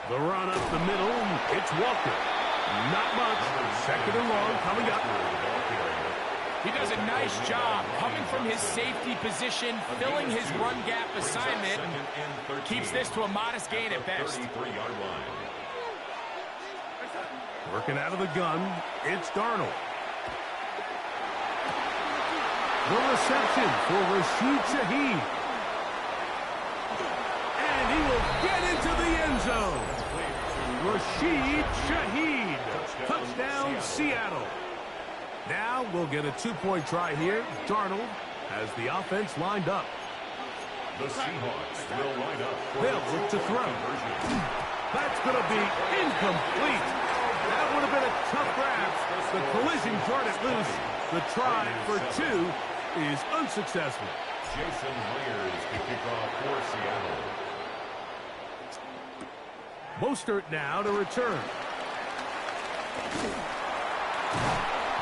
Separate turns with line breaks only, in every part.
The run up the middle. It's Walker. Not much. Second and long coming up.
He does a nice job coming from his safety position, filling his run gap assignment, and keeps this to a modest gain at best.
Working out of the gun, it's Darnold. The reception for Rashid Shaheed. And he will get into the end zone. Rashid Shaheed. Touchdown, Seattle. Now we'll get a two-point try here. Darnold has the offense lined up.
The Seahawks will line up.
They'll look to throw. That's going to be incomplete. That would have been a tough grab. The collision turned it loose. The try for two is unsuccessful.
Jason Myers to kick off for Seattle.
Mostert now to return.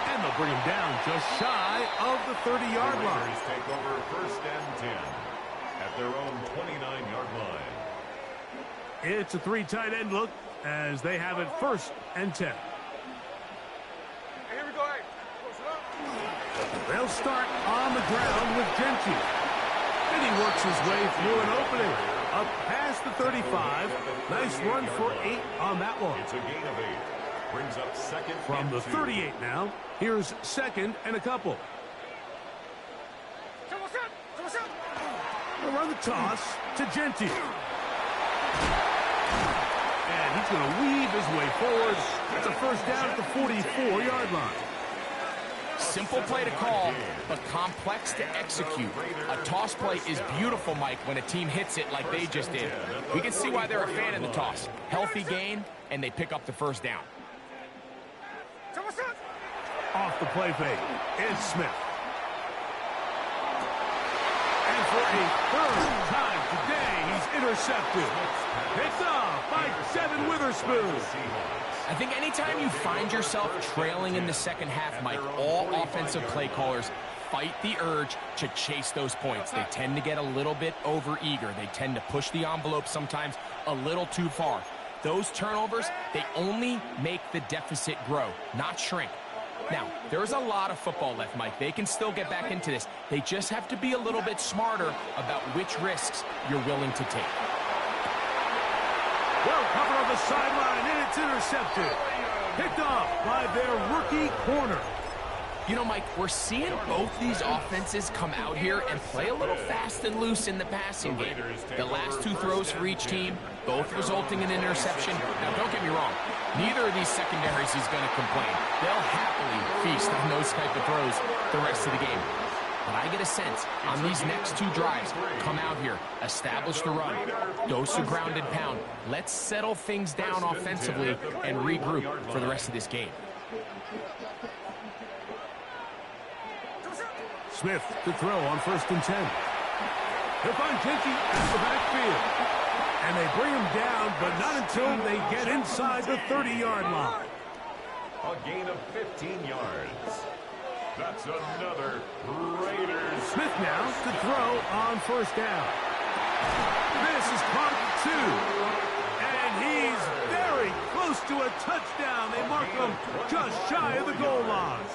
And they'll bring him down just shy of the 30-yard line.
Raiders take over first and 10 at their own 29-yard line.
It's a three tight end look as they have it first and 10.
Here we go.
They'll start on the ground with Gentry. And he works his way through an opening. Up past the 35. Nice run for 8 on that one.
It's a gain of 8. Brings up second
From the
and
38 now, here's second and a couple. They'll run the toss to Gentry. And he's going to weave his way forward. That's a first down at the 44-yard line.
Simple play to call, but complex to execute. A toss play is beautiful, Mike, when a team hits it like they just did. We can see why they're a fan of the toss. Healthy gain, and they pick up the first down.
Off the play fake, it's Smith. And for a third time today, he's intercepted. Picked off by Devin Witherspoon.
I think anytime you find yourself trailing in the second half, Mike, all offensive play callers fight the urge to chase those points. They tend to get a little bit overeager. They tend to push the envelope sometimes a little too far. Those turnovers, they only make the deficit grow, not shrink. Now, there's a lot of football left, Mike. They can still get back into this. They just have to be a little bit smarter about which risks you're willing to take.
Well covered on the sideline, and it's intercepted. Picked off by their rookie corner.
You know, Mike, we're seeing both these offenses come out here and play a little fast and loose in the passing game. The last two throws for each team, both resulting in interception. Now, don't get me wrong. Neither of these secondaries is going to complain. They'll happily feast on those type of throws the rest of the game. But I get a sense on these next two drives, come out here, establish the run, dose of grounded pound. Let's settle things down offensively and regroup for the rest of this game.
Smith to throw on first and 10. He'll find Gentry at the backfield. And they bring him down, but not until they get inside the 30-yard line.
A gain of 15 yards. That's another Raiders.
Smith now to throw on first down. This is caught at 2. And he's very close to a touchdown. They mark him just shy of the goal line.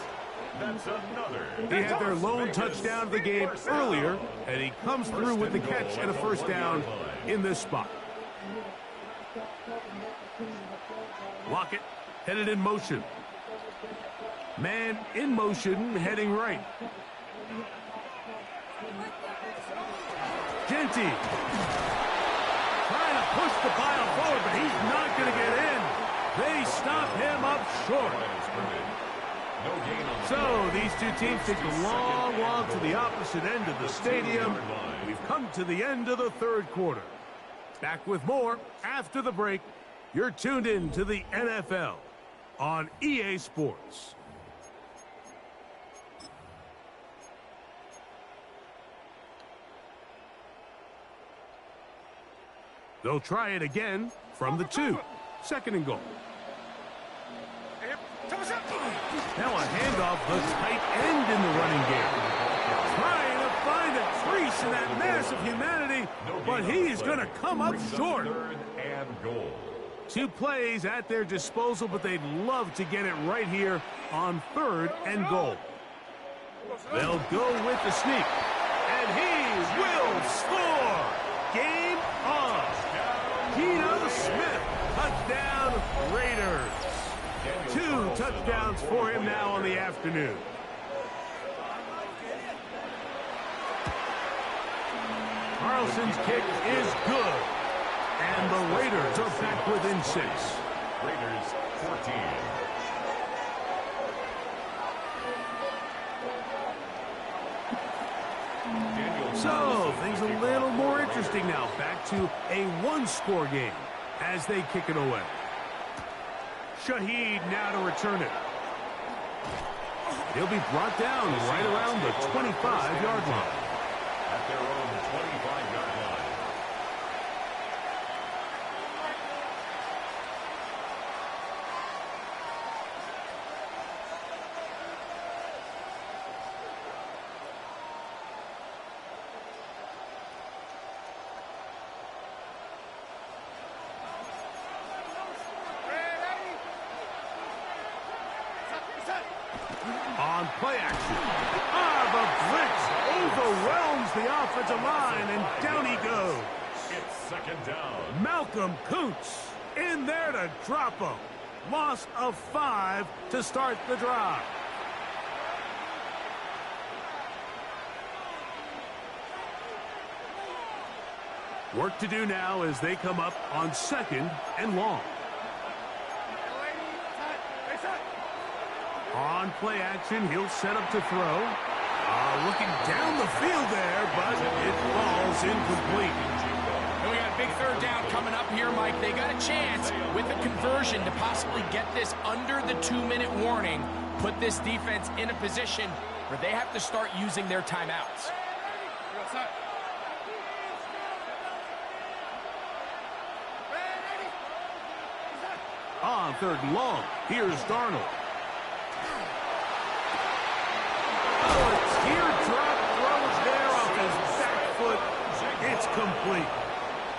That's another.
He had their lone touchdown of the game earlier, and he comes through with the catch and a first down in this spot. Lockett headed in motion. Man in motion, heading right. Gentry trying to push the pile forward, but he's not going to get in. They stop him up short. So these two teams take a long walk to the opposite end of the stadium. We've come to the end of the third quarter. Back with more after the break. You're tuned in to the NFL on EA Sports. They'll try it again from the 2. Second and goal. Now a handoff, the tight end in the running game. Trying to find a crease in that mass of humanity, but he's going to come up short.
Third and goal.
2 plays at their disposal, but they'd love to get it right here on 3rd and goal. They'll go with the sneak. And he will score! Game on! Geno Smith, touchdown Raiders. 2 touchdowns for him now on the afternoon. Carlson's kick is good. And the Raiders are back within 6.
Raiders 14.
So, things a little more interesting now. Back to a 1-score game as they kick it away. Shaheed now to return it. He'll be brought down right around the 25-yard line.
At their own 25-yard line.
On play action. The blitz overwhelms the offensive line, and down he goes.
It's 2nd down.
Malcolm Kuntz in there to drop him. Loss of 5 to start the drive. Work to do now as they come up on 2nd and long. On play action, he'll set up to throw. Looking down the field there, but it falls incomplete.
And we got a big 3rd down coming up here, Mike. They got a chance with a conversion to possibly get this under the 2-minute warning, put this defense in a position where they have to start using their timeouts.
On 3rd and long, here's Darnold. Teardrop throws there off his back foot. It's complete.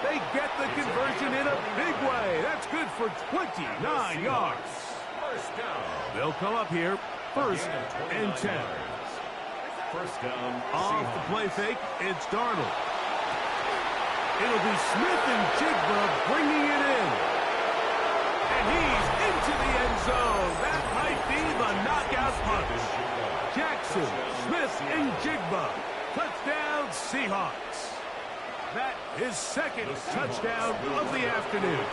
They get the conversion in a big way. That's good for 29 yards.
First down.
They'll come up here, 1st and 10.
First down.
Off the play fake, it's Darnold. It'll be Smith and Jigba bringing it in. And he's into the end zone. That might be the knockout punch. Jackson, Smith, and Jigba. Touchdown, Seahawks. That is 2nd touchdown of the afternoon.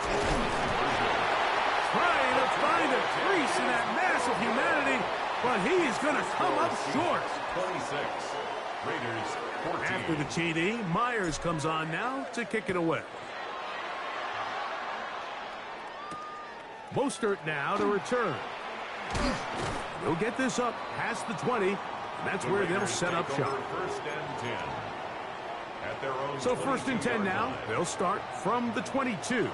Trying to find a crease in that mass of humanity, but he's going to come up short.
26. Raiders 14.
After the TD, Myers comes on now to kick it away. Mostert now to return. They'll get this up past the 20, and that's where they'll set up shop.
1st and 10. At their own
So 1st and 10 now. They'll start from the 22.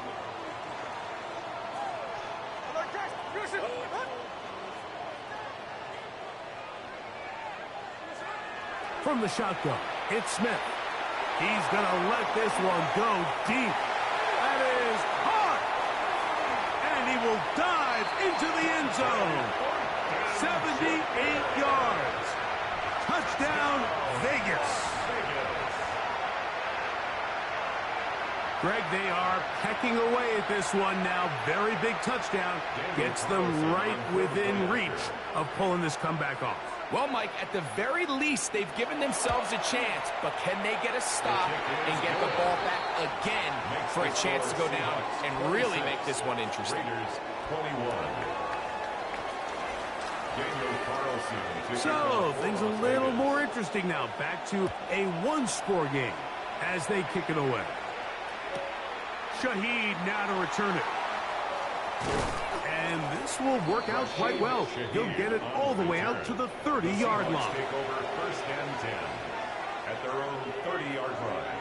From the shotgun, it's Smith. He's going to let this one go deep. That is hard. And he will dive into the end zone. 78 yards. Touchdown, Vegas. Greg, they are pecking away at this one now. Very big touchdown. Gets them right within reach of pulling this comeback off.
Well, Mike, at the very least, they've given themselves a chance, but can they get a stop and get the ball back again for a chance to go down and really make this one interesting?
Raiders 21. Daniel Carlson.
So, things a little more interesting now. Back to a 1-score game as they kick it away. Shaheed now to return it. And this will work out quite well. He'll get it all the way out to the 30-yard line.
Take over 1st and 10 at their own 30-yard line.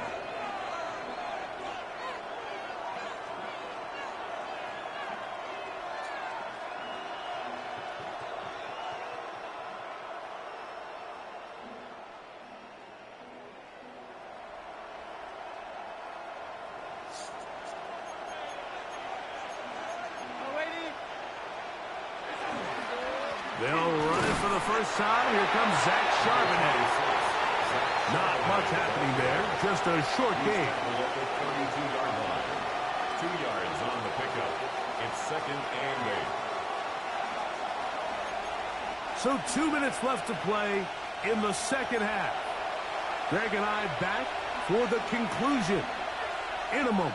first side. Here comes Zach Charbonnet. Not much happening there. Just a short gain.
At the 32-yard line. 2 yards on the pickup. It's 2nd and 8.
So 2 minutes left to play in the second half. Greg and I back for the conclusion in a moment.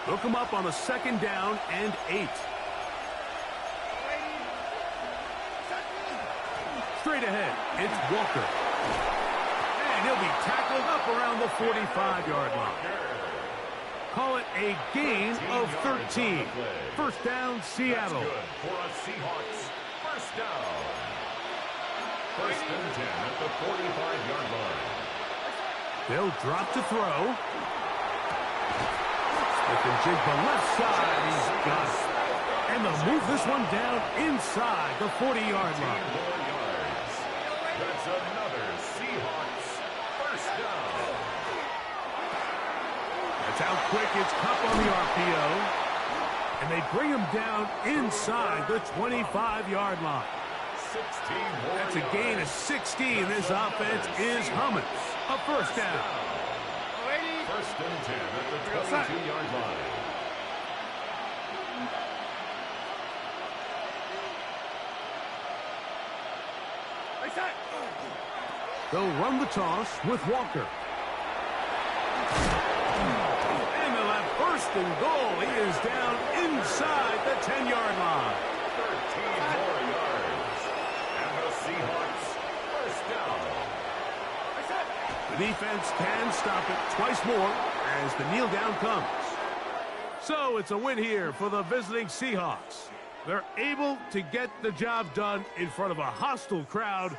Look him up on a 2nd down and 8. Straight ahead, it's Walker. And he'll be tackled up around the 45-yard line. Call it a gain of 13. First down, Seattle.
That's good for a Seahawks first down. 1st and 10 at the 45-yard line.
They'll drop to throw. Smith and Jigba left side. He's got it. And they'll move this one down inside the 40-yard line.
10 more yards. That's another Seahawks first down.
That's how quick it's Kupp on the RPO. And they bring him down inside the 25-yard line.
16 more
That's a gain of 16. This offense is humming. A first down.
1st and 10 at the 22-yard line.
They'll run the toss with Walker. And they'll have 1st and goal. He is down inside the 10-yard line.
13 more yards. And the Seahawks first down.
The defense can stop it twice more as the kneel down comes. So it's a win here for the visiting Seahawks. They're able to get the job done in front of a hostile crowd.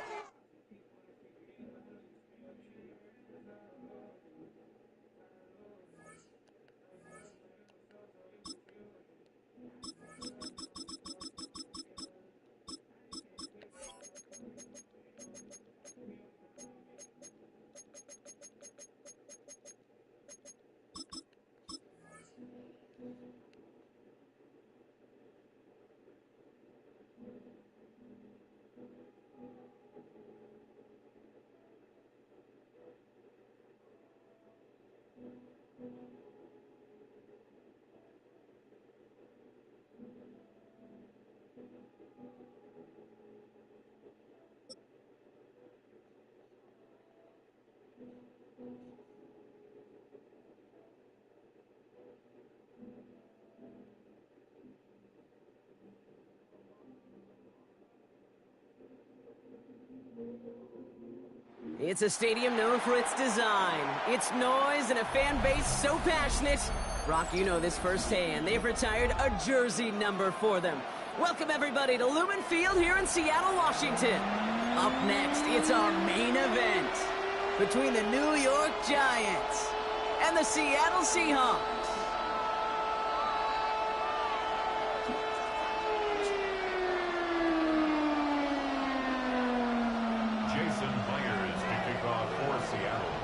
It's a stadium known for its design, its noise, and a fan base so passionate. Rock, you know this firsthand. They've retired a jersey number for them. Welcome, everybody, to Lumen Field here in Seattle, Washington. Up next, it's our main event between the New York Giants and the Seattle Seahawks.
Jason Myers to kick off for Seattle.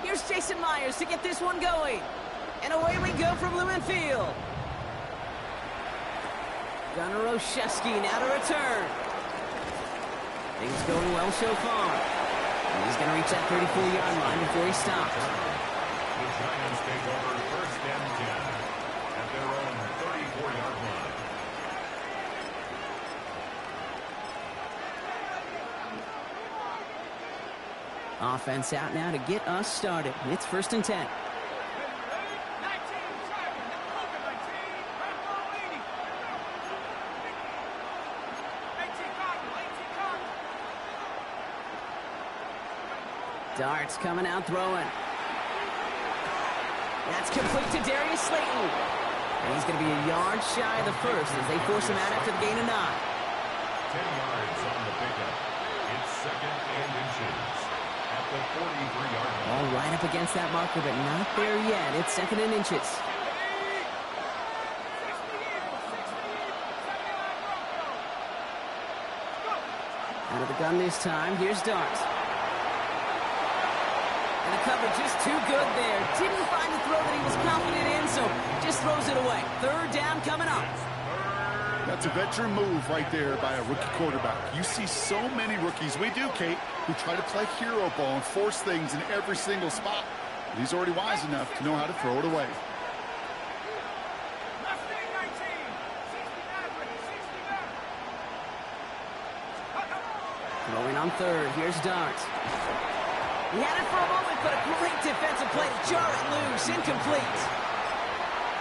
Here's Jason Myers to get this one going. And away we go from Lumen Field. Gunnar Olszewski now to return. Things going well so far. And he's going to reach that 34-yard line before he stops.
The Giants take over 1st and 10 at their own 34-yard line.
Offense out now to get us started. It's 1st and 10. Darts coming out throwing. That's complete to Darius Slayton. And he's going to be a yard shy of the first as they force him out after the gain of 9.
10 yards on the pickup. It's 2nd and inches at the 43-yard line.
All right up against that marker, but not there yet. It's 2nd and inches. Out of the gun this time. Here's Darts. And the cover just too good there. Didn't find the throw that he was confident in, so just throws it away. Third down coming up.
That's a veteran move right there by a rookie quarterback. You see so many rookies, we do, Kate, who try to play hero ball and force things in every single spot. But he's already wise enough to know how to throw it away.
Throwing on third. Here's Dart. He had it for a moment, but a great defensive play to jar it loose. Incomplete.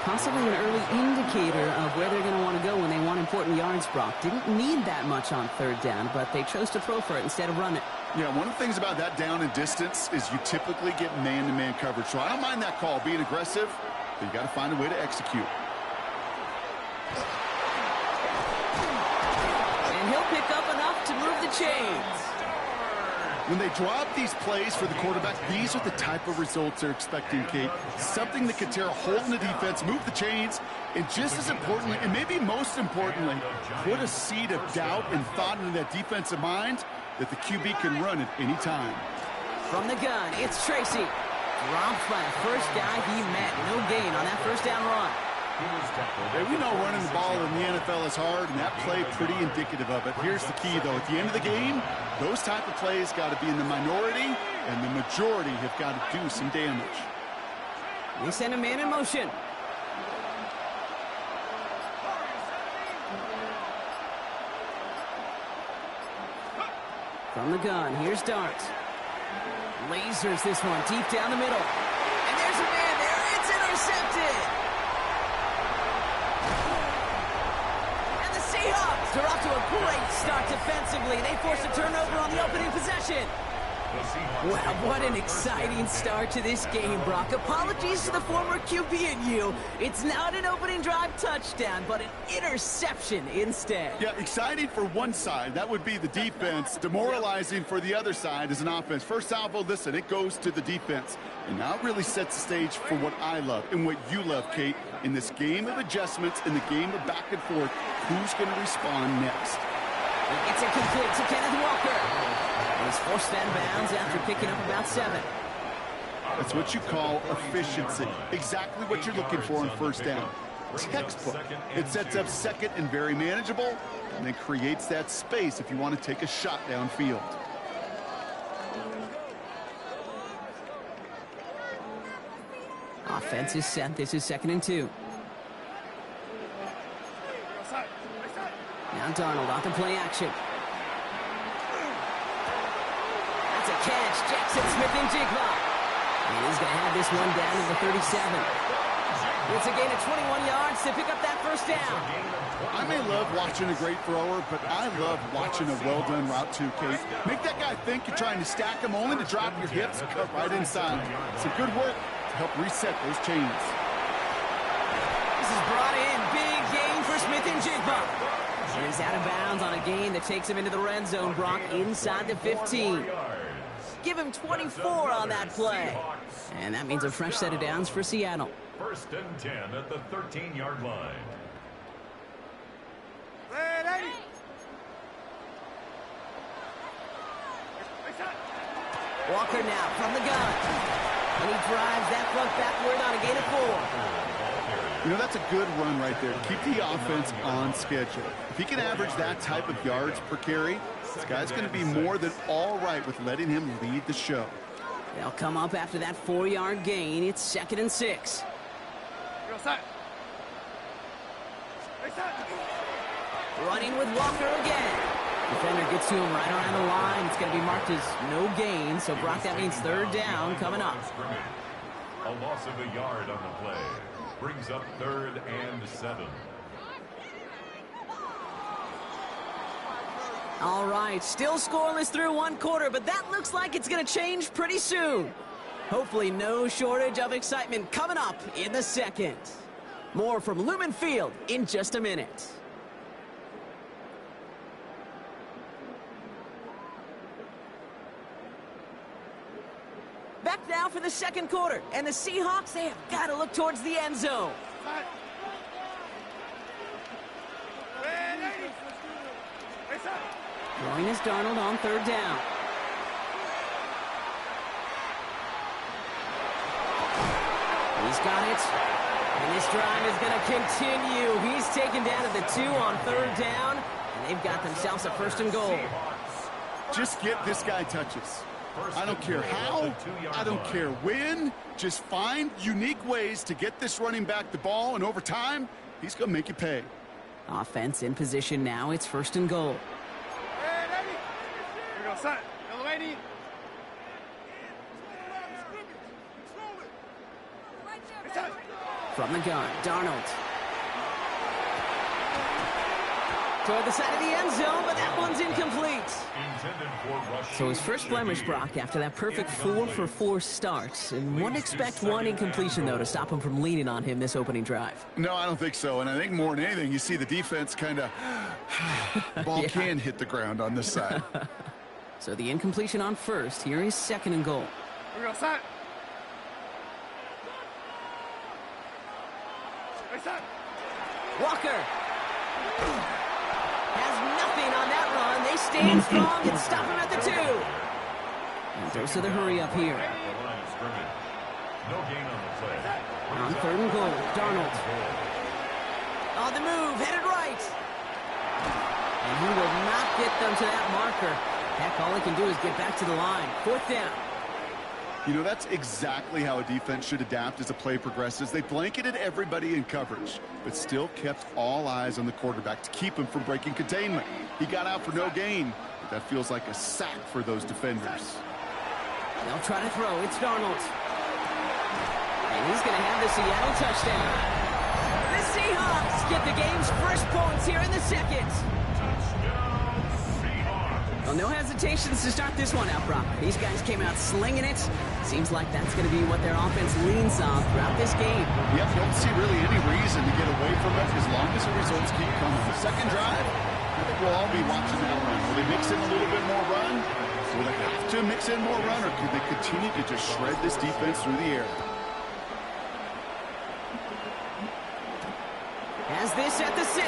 Possibly an early indicator of where they're going to want to go when they want important yards, Brock. Didn't need that much on third down, but they chose to throw for it instead of run it.
Yeah, one of the things about that down and distance is you typically get man-to-man coverage. So I don't mind that call, being aggressive, but you got to find a way to execute.
And he'll pick up enough to move the chains.
When they drop these plays for the quarterback, these are the type of results they're expecting, Kate. Something that could tear a hole in the defense, move the chains, and just as importantly, and maybe most importantly, put a seed of doubt and thought into that defensive mind that the QB can run at any time.
From the gun, it's Tracy. Dropped by the first guy he met. No gain on that first down run.
Hey, we know running the ball in the NFL is hard, and that play pretty indicative of it. Here's the key, though. At the end of the game, those type of plays got to be in the minority, and the majority have got to do some damage.
They send a man in motion. From the gun, here's Dart. Lasers this one deep down the middle. And there's a man there. It's intercepted. And the Seahawks are off to a great start defensively. They force a turnover on the opening possession. Wow, what an exciting start to this game, Brock. Apologies to the former QB and you. It's not an opening drive touchdown, but an interception instead.
Yeah, exciting for one side. That would be the defense. Demoralizing for the other side as an offense. First salvo, listen, it goes to the defense. And now it really sets the stage for what I love and what you love, Kate. In this game of adjustments, in the game of back and forth, who's going to respond next?
It's incomplete to Kenneth Walker. He's forced out of bounds after picking up about 7.
That's what you call efficiency. Exactly what you're looking for on first down. Textbook. It sets up second and very manageable, and then creates that space if you want to take a shot downfield.
Offense is set. This is 2nd and 2. Now Darnold off the play action. That's a catch. Jackson Smith-Njigba. And he's going to have this one down to the 37. It's a gain of 21 yards to pick up that first down.
I may love watching a great thrower, but I love watching a well-done route too, Kate. Make that guy think you're trying to stack him only to drop your hips and cut right inside. Some good work to help reset those chains.
This is brought in. Big gain for Smith-Njigba. He's out of bounds on a gain that takes him into the red zone, Brock, inside the 15. Give him 24 on that play. And that means a fresh set of downs for Seattle.
1st and 10 at the 13-yard line.
Walker now from the gun. And he drives that front backward on a gain of 4.
You know, that's a good run right there. Keep the offense on schedule. If he can average that type of yards per carry, this guy's going to be more than all right with letting him lead the show.
They'll come up after that 4-yard gain. It's 2nd and 6. Running with Walker again. Defender gets to him right around the line. It's going to be marked as no gain. So, Brock, that means 3rd down coming up.
A loss of a yard on the play. Brings up 3rd and 7.
All right, still scoreless through 1 quarter, but that looks like it's going to change pretty soon. Hopefully no shortage of excitement coming up in the 2nd. More from Lumen Field in just a minute. Back now for the 2nd quarter, and the Seahawks, they have got to look towards the end zone. Throwing is Darnold on 3rd down. He's got it. And this drive is going to continue. He's taken down at the 2 on 3rd down. And they've got themselves a 1st and goal.
Just get this guy touches. I don't care how, I don't care when. Just find unique ways to get this running back the ball, and over time, he's going to make you pay.
Offense in position now. It's 1st and goal. From the gun, Darnold. Toward the side of the end zone, but that one's incomplete. So his first blemish, Brock, after that perfect 4-for-4 start. And wouldn't expect one incompletion, though, to stop him from leaning on him this opening drive.
No, I don't think so. And I think more than anything, you see the defense kind of... ball can hit the ground on this side.
So the incompletion on 1st. Here is 2nd and goal. Walker has nothing on that run. They stand strong and stop him at the 2. And dose of the hurry up here. On 3rd and goal, Darnold. On the move, headed right. And he will not get them to that marker. Heck, all he can do is get back to the line. 4th down.
You know, that's exactly how a defense should adapt as the play progresses. They blanketed everybody in coverage, but still kept all eyes on the quarterback to keep him from breaking containment. He got out for no gain, but that feels like a sack for those defenders.
They'll try to throw. It's Darnold. And he's going to have the Seattle touchdown. The Seahawks get the game's first points here in the 2nd. Well, no hesitations to start this one out, Brock. These guys came out slinging it. Seems like that's going to be what their offense leans on throughout this game.
Yep, don't see really any reason to get away from it as long as the results keep coming. The 2nd drive, I think we'll all be watching that one. Will they mix in a little bit more run? Will they have to mix in more run, or could they continue to just shred this defense through the air?
Has this at the 6.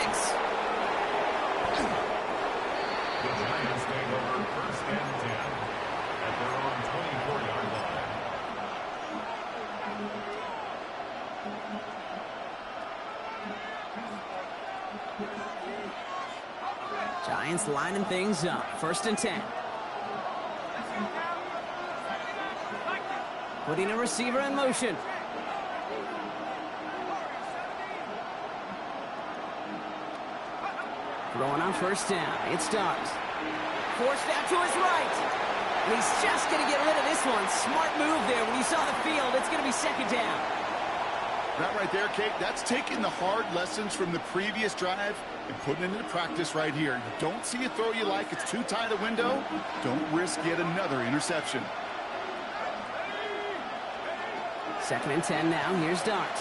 The Giants take over 1st and 10 at their own 24-yard line.
Giants lining things up. 1st and 10. Putting a receiver in motion. Throwing on 1st down. It starts. Forced out to his right. And he's just going to get rid of this one. Smart move there. When you saw the field, it's going to be 2nd down.
That right there, Kate, that's taking the hard lessons from the previous drive and putting it into practice right here. You don't see a throw you like, it's too tight a window, don't risk yet another interception.
2nd and 10 now. Here's Dart.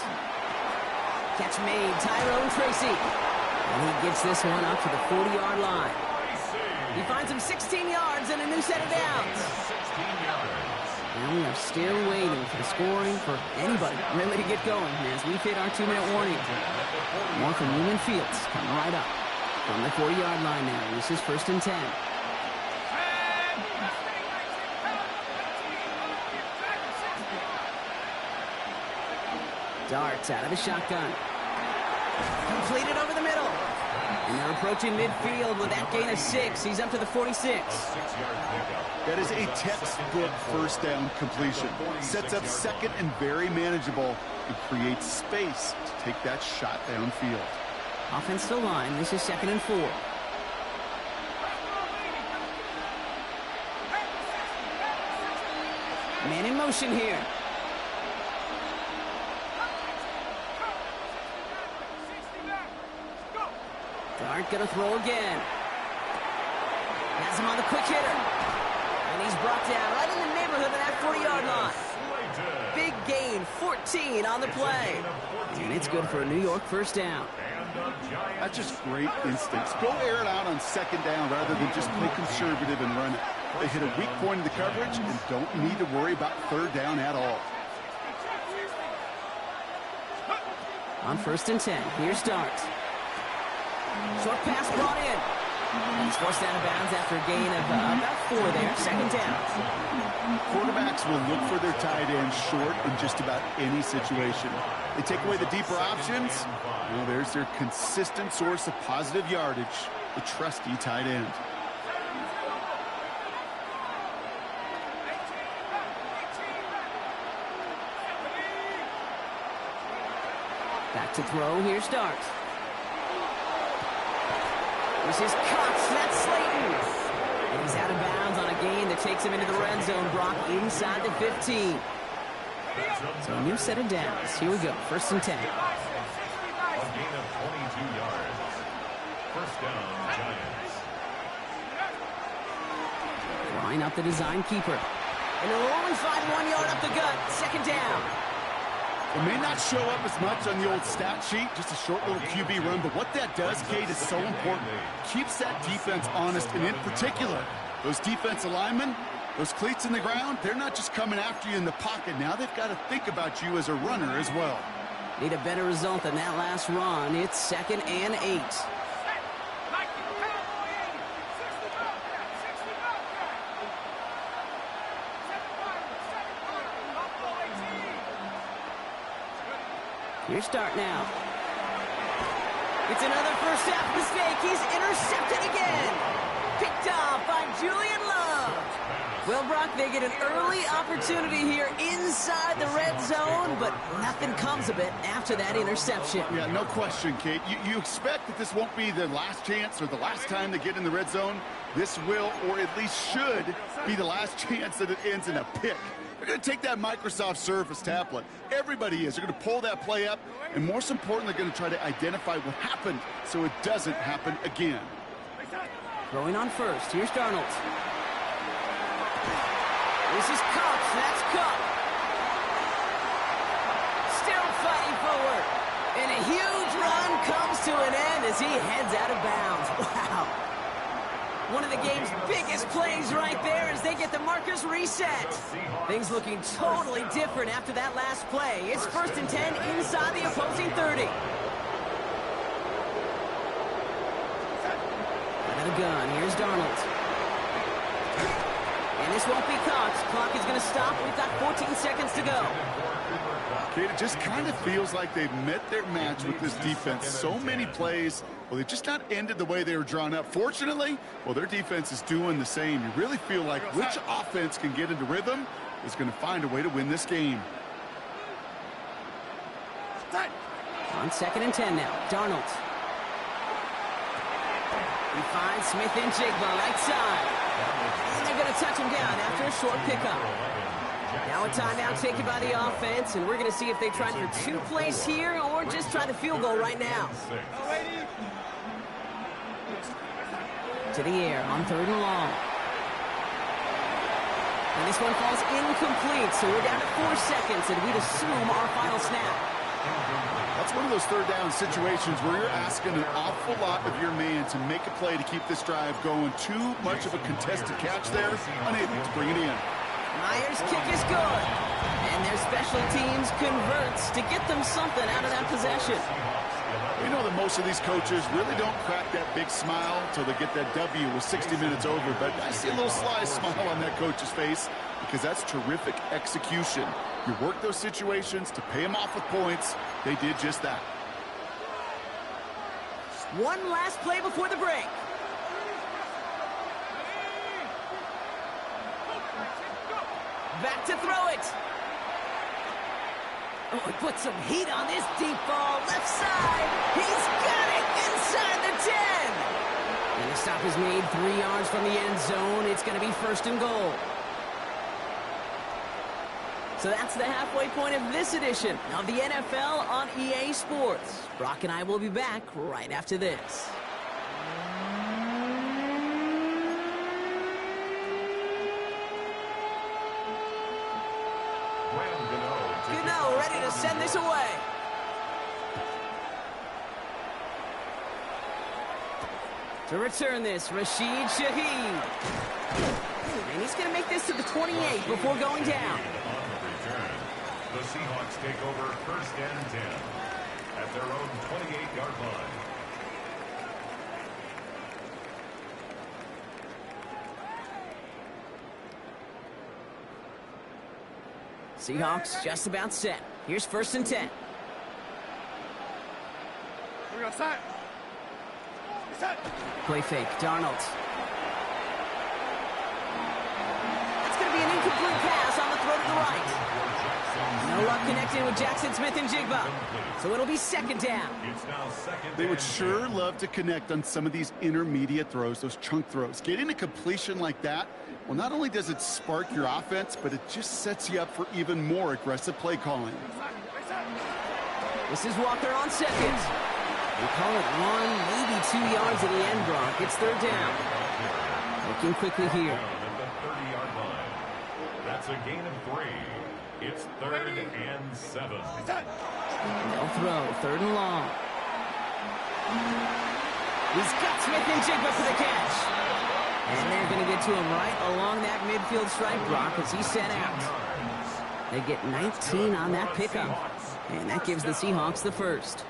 Catch made. Tyrone Tracy. And he gets this one up to the 40-yard line. He finds him 16 yards and a new set of downs. And we are still waiting for the scoring for anybody really to get going as we hit our 2-minute warning. More from Newman Fields coming right up. From the 40-yard line now. This is 1st and 10. Darts out of the shotgun. Completed over the middle. And they're approaching midfield with that gain of 6. He's up to the 46.
That is a textbook 1st down completion. Sets up 2nd and very manageable and creates space to take that shot downfield.
Offensive line. This is 2nd and 4. Man in motion here. Dart gonna throw again. Has him on the quick hitter. And he's brought down right in the neighborhood of that 40-yard line. Big gain, 14 on the play. And it's good for a New York 1st down.
That's just great instincts. Go air it out on 2nd down rather than just play conservative and run it. They hit a weak point in the coverage and don't need to worry about 3rd down at all.
On 1st and 10, here's Dart. Short pass brought in. He's forced out of bounds after a gain of about 4 there. Second down.
Quarterbacks will look for their tight end short in just about any situation. They take away the deeper options. Well, there's their consistent source of positive yardage, the trusty tight end.
Back to throw. Here's Dart. This is Cox. That's Slayton. And he's out of bounds on a gain that takes him into the red zone. Brock inside the 15. So a new set of downs. Here we go. 1st and 10.
A gain of 22 yards. First down, Giants.
Line up the design keeper. And they'll only find 1 yard up the gut. Second down.
It may not show up as much on the old stat sheet, just a short little QB run, but what that does, Kate, is so important. Keeps that defense honest, and in particular, those defensive linemen, those cleats in the ground, they're not just coming after you in the pocket. Now they've got to think about you as a runner as well.
Need a better result than that last run. It's 2nd and 8. Here's Dart now. It's another first half mistake. He's intercepted again. Picked off by Julian Love. Well, Brock, they get an early opportunity here inside the red zone, but nothing comes of it after that interception.
Yeah, no question, Kate. You expect that this won't be the last chance or the last time they get in the red zone. This will, or at least should, be the last chance that it ends in a pick. They're going to take that Microsoft Surface tablet. Everybody is. They're going to pull that play up, and most importantly, they're going to try to identify what happened so it doesn't happen again.
Throwing on first. Here's Darnold. This is Cox. That's Cook. Still fighting forward. And a huge run comes to an end as he heads out of bounds. Wow. One of the game's biggest plays right there as they get the markers reset. Things looking totally different after that last play. It's 1st and 10 inside the opposing 30. Out of the gun. Here's Darnold. And this won't be Cox. Clock is going to stop. We've got 14 seconds to go.
Kate, it just kind of feels like they've met their match with this defense. So many plays, well, they've just not ended the way they were drawn up. Fortunately, well, their defense is doing the same. You really feel like which offense can get into rhythm is going to find a way to win this game.
On 2nd and 10 now. Darnold. He finds Smith and Jigba right side. And they're going to touch him down after a short pickup. Now a timeout taken by the offense, and we're going to see if they try for 2 plays here or just try the field goal right now. To the air on 3rd and long. And this one falls incomplete, so we're down to 4 seconds, and we'd assume our final snap.
That's one of those 3rd down situations where you're asking an awful lot of your man to make a play to keep this drive going. Too much of a contested catch there, unable to bring it in.
Myers' kick is good. And their special teams converts to get them something out of that possession.
You know that most of these coaches really don't crack that big smile until they get that W with 60 minutes over. But I see a little sly smile on that coach's face because that's terrific execution. You work those situations to pay them off with points. They did just that.
One last play before the break. Back to throw it. Oh, he put some heat on this deep ball. Left side. He's got it inside the 10. And the stop is made 3 yards from the end zone. It's going to be 1st and goal. So that's the halfway point of this edition of the NFL on EA Sports. Brock and I will be back right after this. Gano ready to send this away. To return this, Rashid Shaheed. And he's going to make this to the 28 before going down.
The Seahawks take over 1st and 10 at their own 28-yard line.
Seahawks just about set. Here's 1st and 10. Play fake, Darnold. That's going to be an incomplete pass on the throw to the right. No luck connecting with Jackson Smith and Jigba. So it'll be 2nd down.
They would sure love to connect on some of these intermediate throws, those chunk throws. Getting a completion like that, well, not only does it spark your offense, but it just sets you up for even more aggressive play calling.
This is Walker on 2nd. We call it 1, maybe 2 yards at the end, Brock. It's 3rd down. Looking quickly here.
At the 30-yard line. That's a gain of 3. It's 3rd and 7.
They'll throw, 3rd and long. He's got Smith and Jigba for the catch. And they're going to get to him right along that midfield stripe, Brock, as he's set out. They get 19 on that pickup. And that gives the Seahawks the first.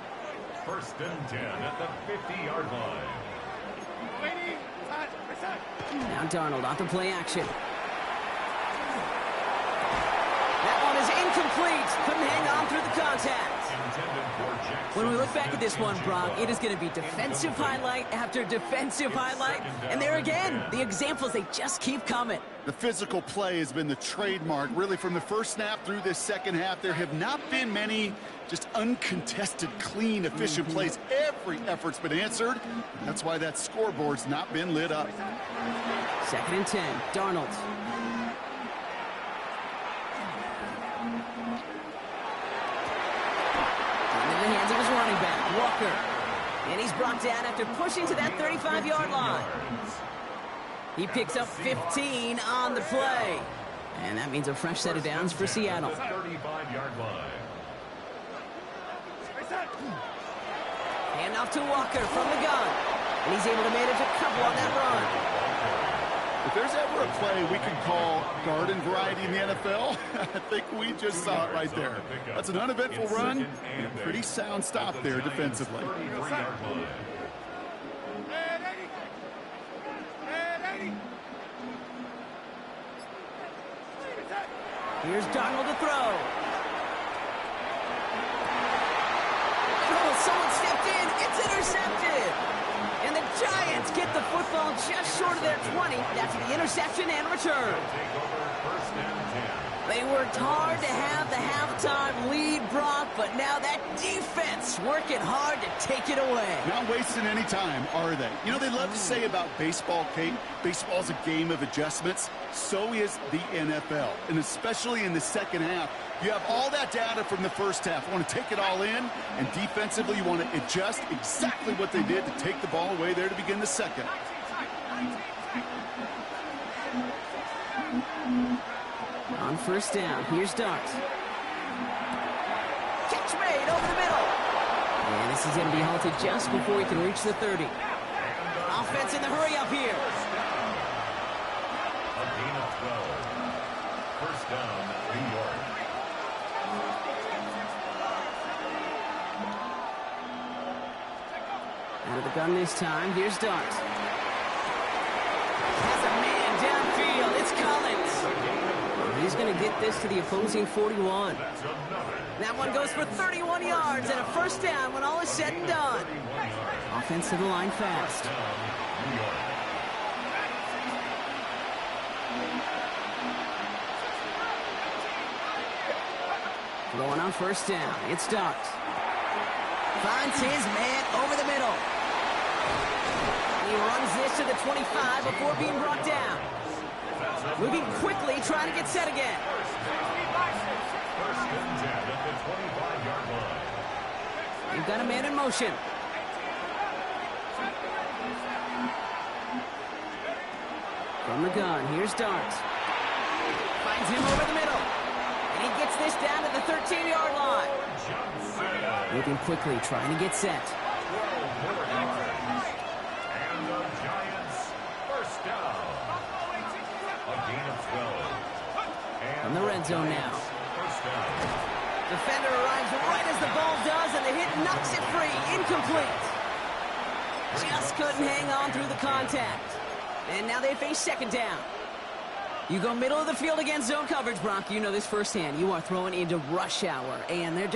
1st and 10 at the 50-yard line.
Now Darnold off the play action. That one is incomplete. Couldn't hang on through the contact. When we look back at this one, Brock, it is going to be defensive highlight after defensive highlight. And there again, the examples, they just keep coming.
The physical play has been the trademark, really, from the first snap through this second half. There have not been many just uncontested, clean, efficient plays. Every effort's been answered. That's why that scoreboard's not been lit up.
2nd and 10, Darnold. Into the hands of his running back, Walker. And he's brought down after pushing to that 35-yard line. He picks up 15 on the play. And that means a fresh set of downs for Seattle.
35-yard line.
Hand off to Walker from the gun. And he's able to manage a couple on that run.
If there's ever a play we can call garden variety in the NFL, I think we just saw it right there. That's an uneventful run and a pretty sound stop there defensively.
Here's Darnold to throw. Oh, someone stepped in. It's intercepted. And the Giants get the football just short of their 20 after the interception and return. They worked hard to have the halftime lead, Brock, but now that defense working hard to take it away.
Not wasting any time, are they? You know, they love to say about baseball, Kate, baseball's a game of adjustments. So is the NFL. And especially in the second half, you have all that data from the first half. You want to take it all in, and defensively you want to adjust exactly what they did to take the ball away there to begin the second.
On 1st down, here's Dart. Catch made over the middle. And this is going to be halted just before he can reach the 30. Offense in the hurry up here.
A gain of 12. 1st down, New York.
Out of the gun this time, here's Dart. Has a man downfield, it's Collins. He's going to get this to the opposing 41. That one goes for 31 yards and a 1st down when all is said and done. Offense to the line fast. Going on 1st down, it's Dart. Finds his man over the middle. He runs this to the 25 before being brought down. Moving quickly, trying to get set again.
1st and 10 at the 25-yard line.
They've got a man in motion. From the gun, here's Dart. Finds him over the middle. And he gets this down to the 13-yard line. Moving quickly, trying to get set.
And the Giants, 1st down. A gain of 12.
In the red zone now.
1st down.
Defender arrives right as the ball does, and the hit knocks it free. Incomplete. Just couldn't hang on through the contact. And now they face 2nd down. You go middle of the field against zone coverage, Brock. You know this firsthand. You are throwing into rush hour, and there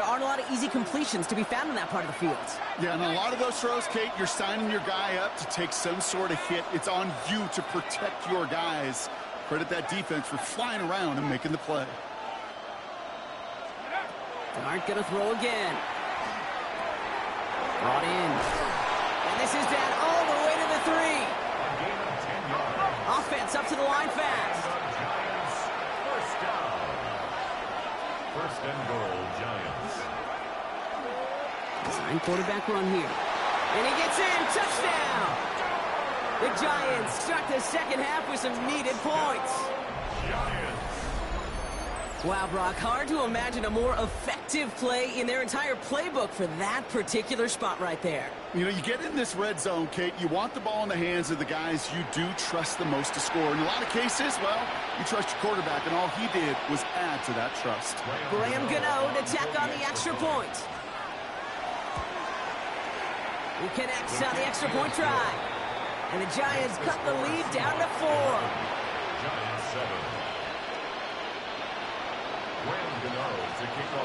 aren't a lot of easy completions to be found in that part of the field.
Yeah, and a lot of those throws, Kate, you're signing your guy up to take some sort of hit. It's on you to protect your guys. Credit that defense for flying around and making the play.
They aren't going to throw again. Brought in. And this is down all the way to the 3. Offense up to the line fast.
Giants, first down. First and goal, Giants.
Design quarterback run here. And he gets in. Touchdown. The Giants start the second half with some needed points. Wow, Brock, hard to imagine a more effective play in their entire playbook for that particular spot right there.
You know, you get in this red zone, Kate, you want the ball in the hands of the guys you do trust the most to score. In a lot of cases, well, you trust your quarterback, and all he did was add to that trust.
Graham Gano to tack on the extra point. He connects on the extra point try. And the Giants cut the lead down to 4.
Giants 7.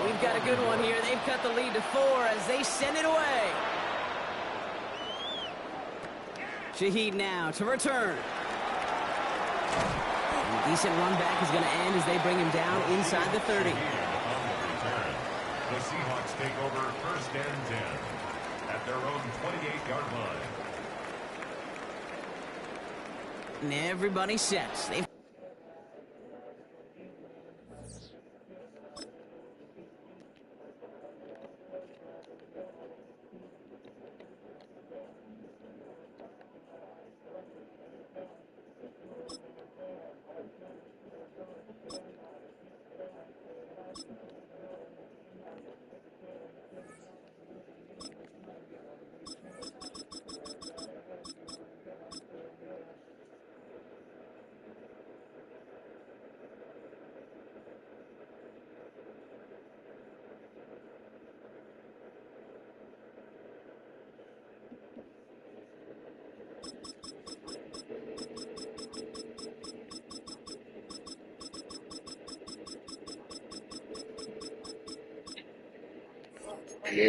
We've got a good one here. They've cut the lead to 4 as they send it away. Shaheed now to return. A decent run back is going to end as they bring him down inside the 30.
The Seahawks take over first and 10 at their own 28-yard line.
And everybody sets. They've
Are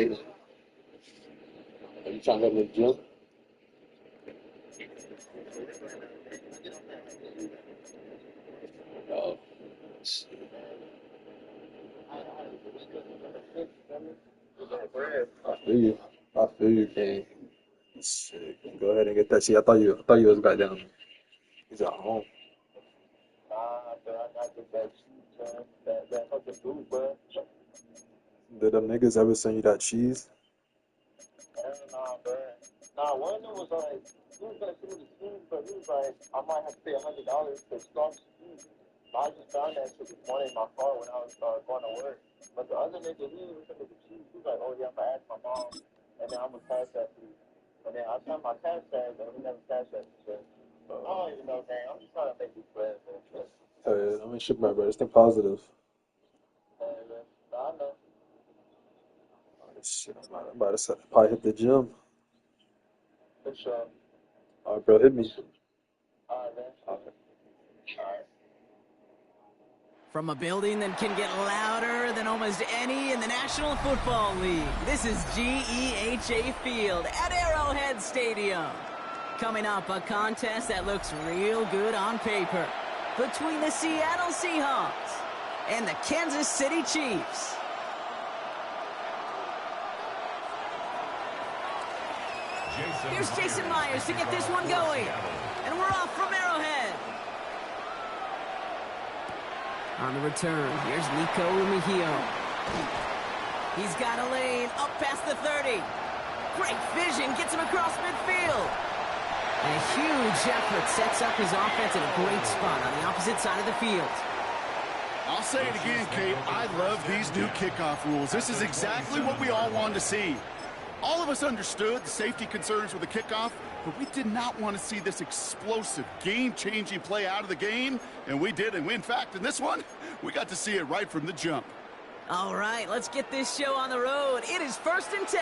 you trying to go to the gym? Oh. I feel you, King. Shit. Go ahead and get that shit. I thought you was goddamn. He's at home. Did them niggas ever send you that cheese?
One of them was like, he was gonna send me the cheese, but he was like, I might have to pay $100 to start the cheese. I just found that shit this morning in my car when I was going to work. But the other nigga, he didn't send me the cheese. He was like, oh yeah, I'm gonna ask my mom, and then I'm gonna cash that to you. And then I sent my cash tag, and he never cashed that shit. I don't even know, man. I'm just trying to make this bread, man.
Hell yeah, I mean, shit, my brother. Stay positive.
I know.
Shit, I'm about to probably hit the gym.
For sure.
All right, bro, hit me.
All right, man.
All right.
All right.
from a building that can get louder than almost any in the National Football League. This is GEHA Field at Arrowhead Stadium. Coming up, a contest that looks real good on paper between the Seattle Seahawks and the Kansas City Chiefs. Here's Jason Myers to get this one going. And we're off from Arrowhead. On the return, here's Nico Rumihio. He's got a lane up past the 30. Great vision, gets him across midfield. And a huge effort sets up his offense in a great spot on the opposite side of the field.
I'll say it again, Kate. I love these new kickoff rules. This is exactly what we all wanted to see. All of us understood the safety concerns with the kickoff, but we did not want to see this explosive, game-changing play out of the game, and we did. And in fact, in this one, we got to see it right from the jump.
All right, let's get this show on the road. It is 1st and 10.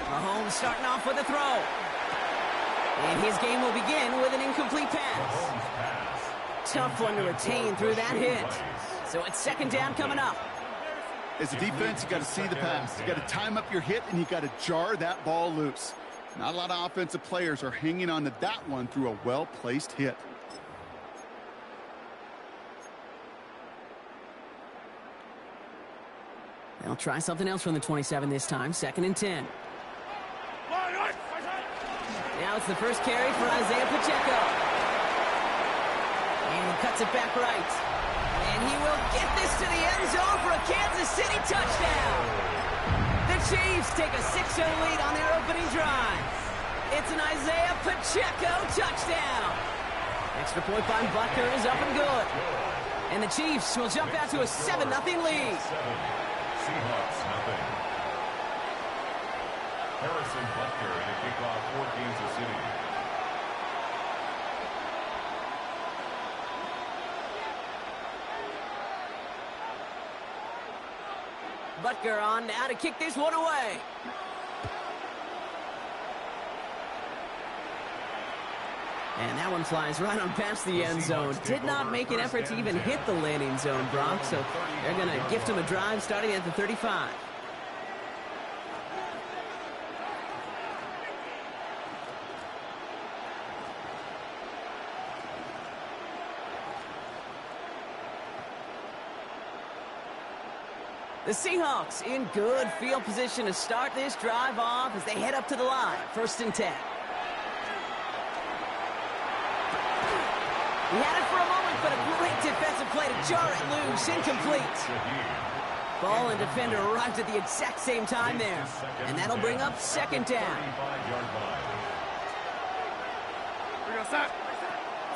Mahomes starting off with a throw. And his game will begin with an incomplete pass. Tough one to retain through that hit. So it's second down coming up.
As a defense, you got to see the pass. You got to time up your hit, and you got to jar that ball loose. Not a lot of offensive players are hanging on to that one through a well-placed hit.
They'll try something else from the 27 this time. Second and 10. Now it's the first carry for Isaiah Pacheco. And he cuts it back right. And he will get this to the end zone for a Kansas City touchdown. The Chiefs take a 6-0 lead on their opening drive. It's an Isaiah Pacheco touchdown. Extra point by Butker is up and good. And the Chiefs will jump out to a 7-0 lead.
Seahawks, nothing. Harrison Butker in a kickoff for Kansas City.
Butker on now to kick this one away. And that one flies right on past the end zone. Did not make an effort to even hit the landing zone, Brock. So they're going to gift him a drive starting at the 35. The Seahawks in good field position to start this drive off as they head up to the line. First and 10. He had it for a moment, but a great defensive play to jar it loose. Incomplete. Ball and defender arrived at the exact same time there. And that'll bring up second down.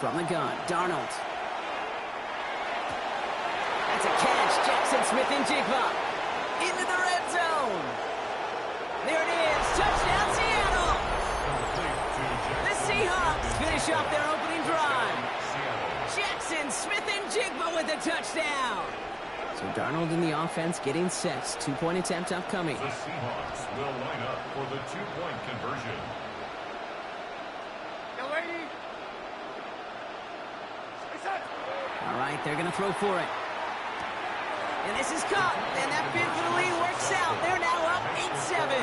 From the gun, Darnold. That's a catch. Jackson Smith-Njigba into the red zone. There it is. Touchdown, Seattle. The Seahawks finish off their opening drive. Jackson Smith-Njigba with a touchdown. So Darnold in the offense getting set. 2-point attempt upcoming.
The Seahawks will line up for the 2-point conversion.
All right, they're going to throw for it. And this is caught. And that bid for the lead works out. They're now up 8-7.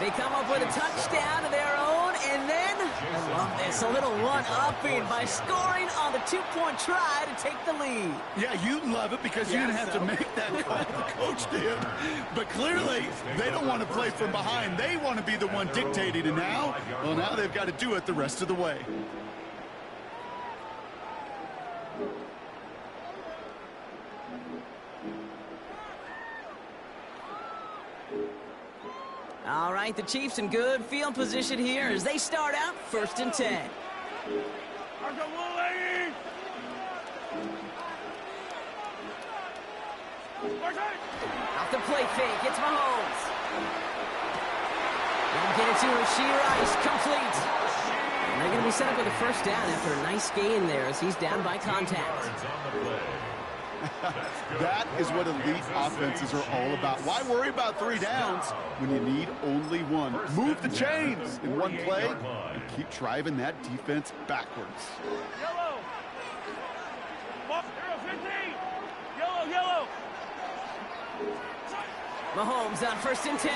They come up with a touchdown of their own, and then, I love this, a little one-upping by scoring on the 2-point try to take the lead.
Yeah, you love it because you're going to have to make that call, the coach did. But clearly, they don't want to play from behind. They want to be the one dictating, and now, well, now they've got to do it the rest of the way.
All right, the Chiefs in good field position here as they start out first and 10. Off the play fake, it's Mahomes. They'll get it to Rashee Rice, complete. And they're going to be set up with a first down after a nice gain there as he's down by contact.
That is what elite offenses are all about. Why worry about 3 downs when you need only 1? Move the chains in one play and keep driving that defense backwards.
Yellow.
Mahomes on first and 10.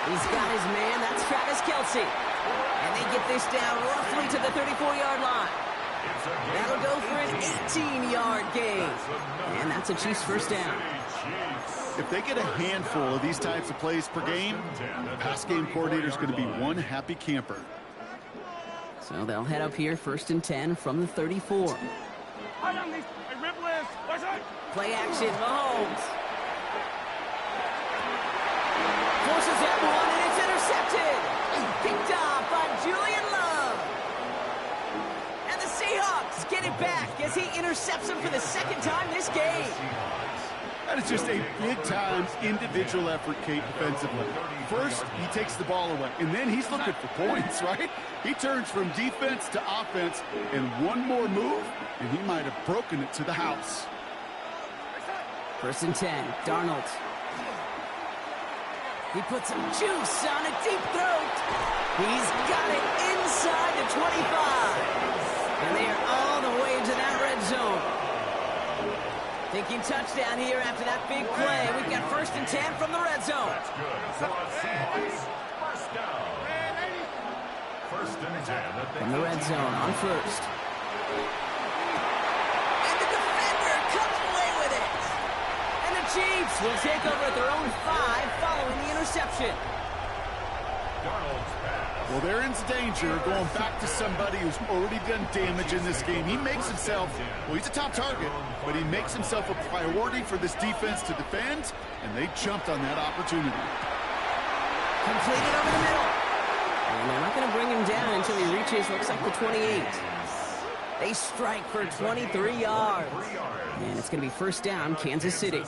He's got his man, that's Travis Kelce. And they get this down roughly to the 34-yard line. That'll go for an 18-yard gain. And that's a Chiefs first down.
If they get a handful of these types of plays per game, the pass game coordinator is going to be one happy camper.
So they'll head up here first and 10 from the 34. Play action, Mahomes. Forces that one, and it's intercepted. Picked off by Julian Love. And the Seahawks get it back as he intercepts him for the second time this game.
That is just a big-time individual effort, Kate, defensively. First, he takes the ball away, and then he's looking for points, right? He turns from defense to offense, and one more move, and he might have broken it to the house.
First and 10, Darnold. He puts some juice on a deep throat. He's got it inside the 25. And they are all the way to that red zone. Thinking touchdown here after that big play. We've got 1st and 10 from the red zone.
That's good for the Seahawks. First down. 1st and 10 at the
From the red zone on 1st. And the defender comes away with it. And the Chiefs will take over at their own 5 following the interception.
Darnold's pass.
Well, they're in danger going back to somebody who's already done damage in this game. He makes himself, well, he's a top target, but he makes himself a priority for this defense to defend, and they jumped on that opportunity.
Completed over the middle. And they're not going to bring him down until he reaches, looks like the 28. They strike for 23 yards. And it's going to be 1st down, Kansas City.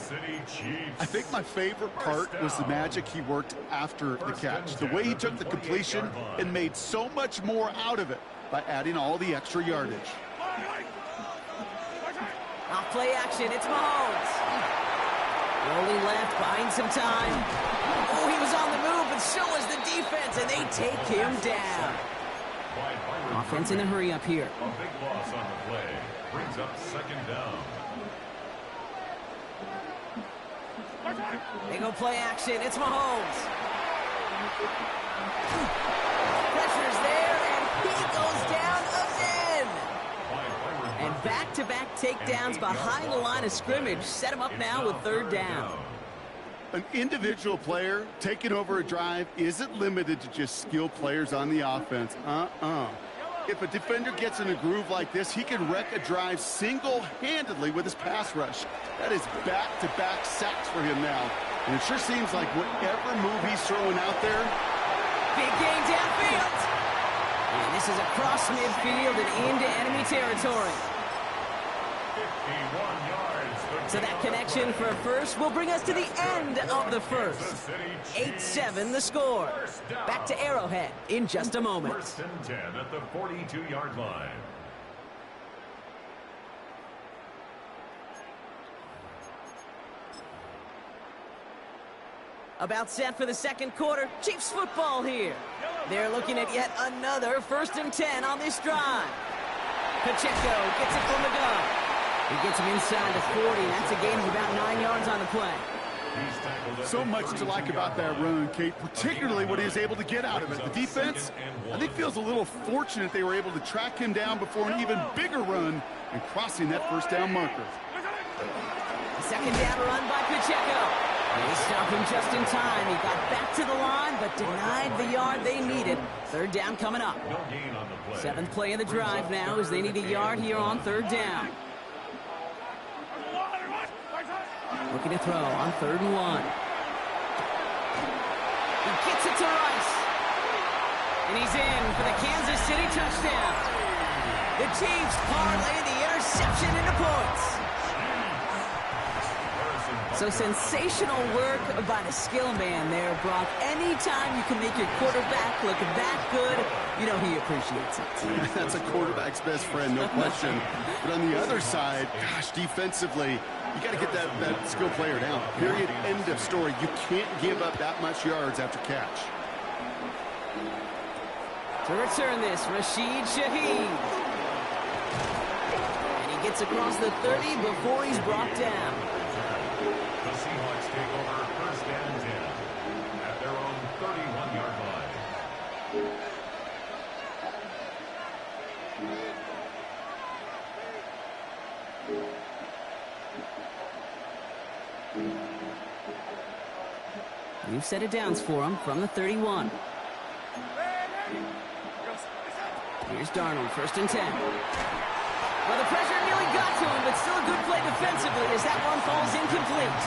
I think my favorite part was the magic he worked after the catch. The way he took the completion and made so much more out of it by adding all the extra yardage.
Off play action, it's Mahomes. Rolling left, buying some time. Oh, he was on the move, but so was the defense, and they take him down. Offense in a hurry up here.
A big loss on the play. Brings up 2nd down.
They go play action. It's Mahomes. Pressure's there, and he goes down again. And back-to-back takedowns behind the line of scrimmage set him up now with 3rd down.
An individual player taking over a drive isn't limited to just skilled players on the offense. If a defender gets in a groove like this, he can wreck a drive single-handedly with his pass rush. That is back-to-back sacks for him now. And it sure seems like whatever move he's throwing out there.
Big gain downfield. And this is across midfield and into enemy territory.
51 yards.
So that connection for a first will bring us to the end of the first. 8-7 the score. Back to Arrowhead in just a moment.
1st and 10 at the 42-yard line.
About set for the 2nd quarter. Chiefs football here. They're looking at yet another 1st and 10 on this drive. Pacheco gets it from the gun. He gets him inside the 40. That's a gain of about 9 yards on the play.
So much to like about that run, Kate, particularly what he was able to get out of it. The defense, I think, feels a little fortunate they were able to track him down before an even bigger run and crossing that 1st down marker.
2nd down run by Pacheco. They stop him just in time. He got back to the line, but denied the yard they needed. 3rd down coming up. 7th play of the drive now as they need a yard here on 3rd down. Looking to throw on 3rd and 1. He gets it to Rice. And he's in for the Kansas City touchdown. The Chiefs parlay the interception into points. So sensational work by the skill man there, Brock. Anytime you can make your quarterback look that good, you know he appreciates it.
That's a quarterback's best friend, no question. But on the other side, gosh, defensively, you got to get that skill player down. Period. End of story. You can't give up that much yards after catch.
To return this, Rashid Shaheed. And he gets across the 30 before he's brought down.
The Seahawks take over 1st and 10 at their own 31-yard line.
New set of downs for him from the 31. Here's Darnold, 1st and 10. Well, the pressure nearly got to him, but still a good play defensively as that one falls incomplete.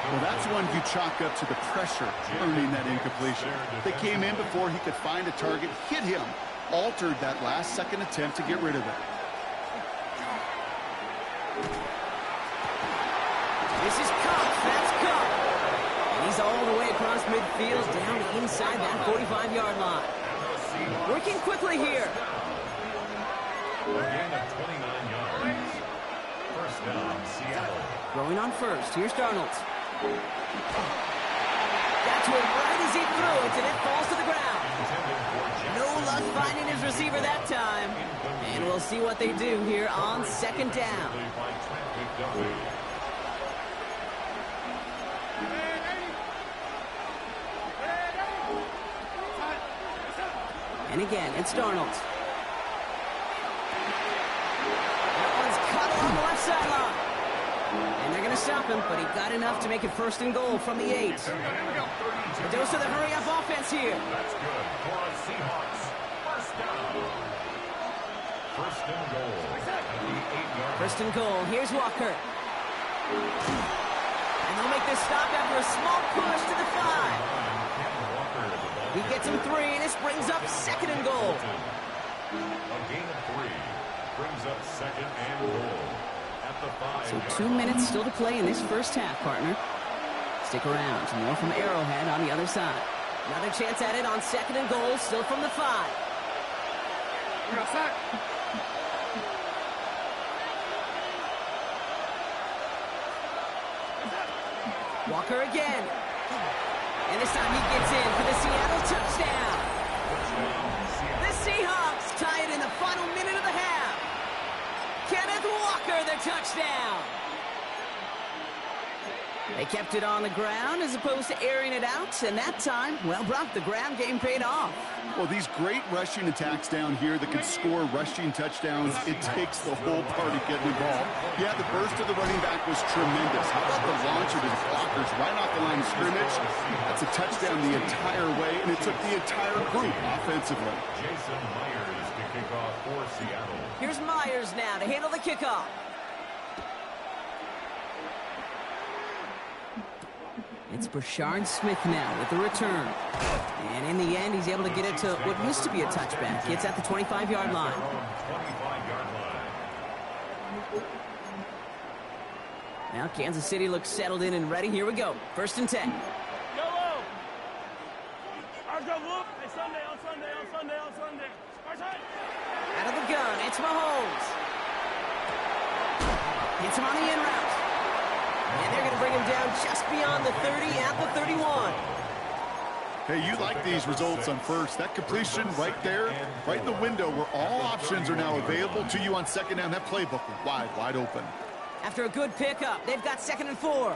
Well, that's one you chalk up to the pressure earning that incompletion. They came in before he could find a target, hit him, altered that last-second attempt to get rid of it.
This is Cup. That's Cup. And he's all the way across midfield, down inside that 45-yard line. Working quickly here.
A gain of 29 yards. 1st down, Seattle.
Throwing on 1st. Here's Darnold. got to him right as he threw it, and it falls to the ground. No luck finding his receiver that time. And we'll see what they do here on second down. And again, it's Darnold. That one's cut along the left sideline. And they're going to stop him, but he got enough to make it 1st and goal from the 8. A dose of the hurry-up offense here.
That's good for the Seahawks. First down. 1st and goal at the 8-yard line.
1st and goal. Here's Walker. And they'll make this stop after a small push to the 5. He gets him 3, and this brings up 2nd and goal.
A gain of 3 brings up 2nd and goal at the 5.
So 2 minutes still to play in this first half, partner. Stick around. More from Arrowhead on the other side. Another chance at it on 2nd and goal, still from the 5. Walker again. And this time he gets in for the Seattle touchdown. The Seahawks tie it in the final minute of the half. Kenneth Walker, the touchdown. They kept it on the ground as opposed to airing it out, and that time, well, Brock, the ground game paid off.
Well, these great rushing attacks down here that can score rushing touchdowns, it takes the whole party getting involved. Yeah, the burst of the running back was tremendous. How about the launch of his blockers right off the line of scrimmage? That's a touchdown the entire way, and it took the entire group offensively.
Jason Myers to kick off for Seattle.
Here's Myers now to handle the kickoff. It's Brashard Smith now with the return. And in the end, he's able to get it to what used to be a touchback. It's at the 25-yard line.
25-yard line.
Now Kansas City looks settled in and ready. Here we go. 1st and 10. Out of the gun, it's Mahomes. Hits him on the in route. And they're going to bring him down just beyond the 30 at the 31.
Hey, you like these results on first. That completion right there, right in the window where all options are now available to you on 2nd down. That playbook wide open.
After a good pickup, they've got 2nd and 4.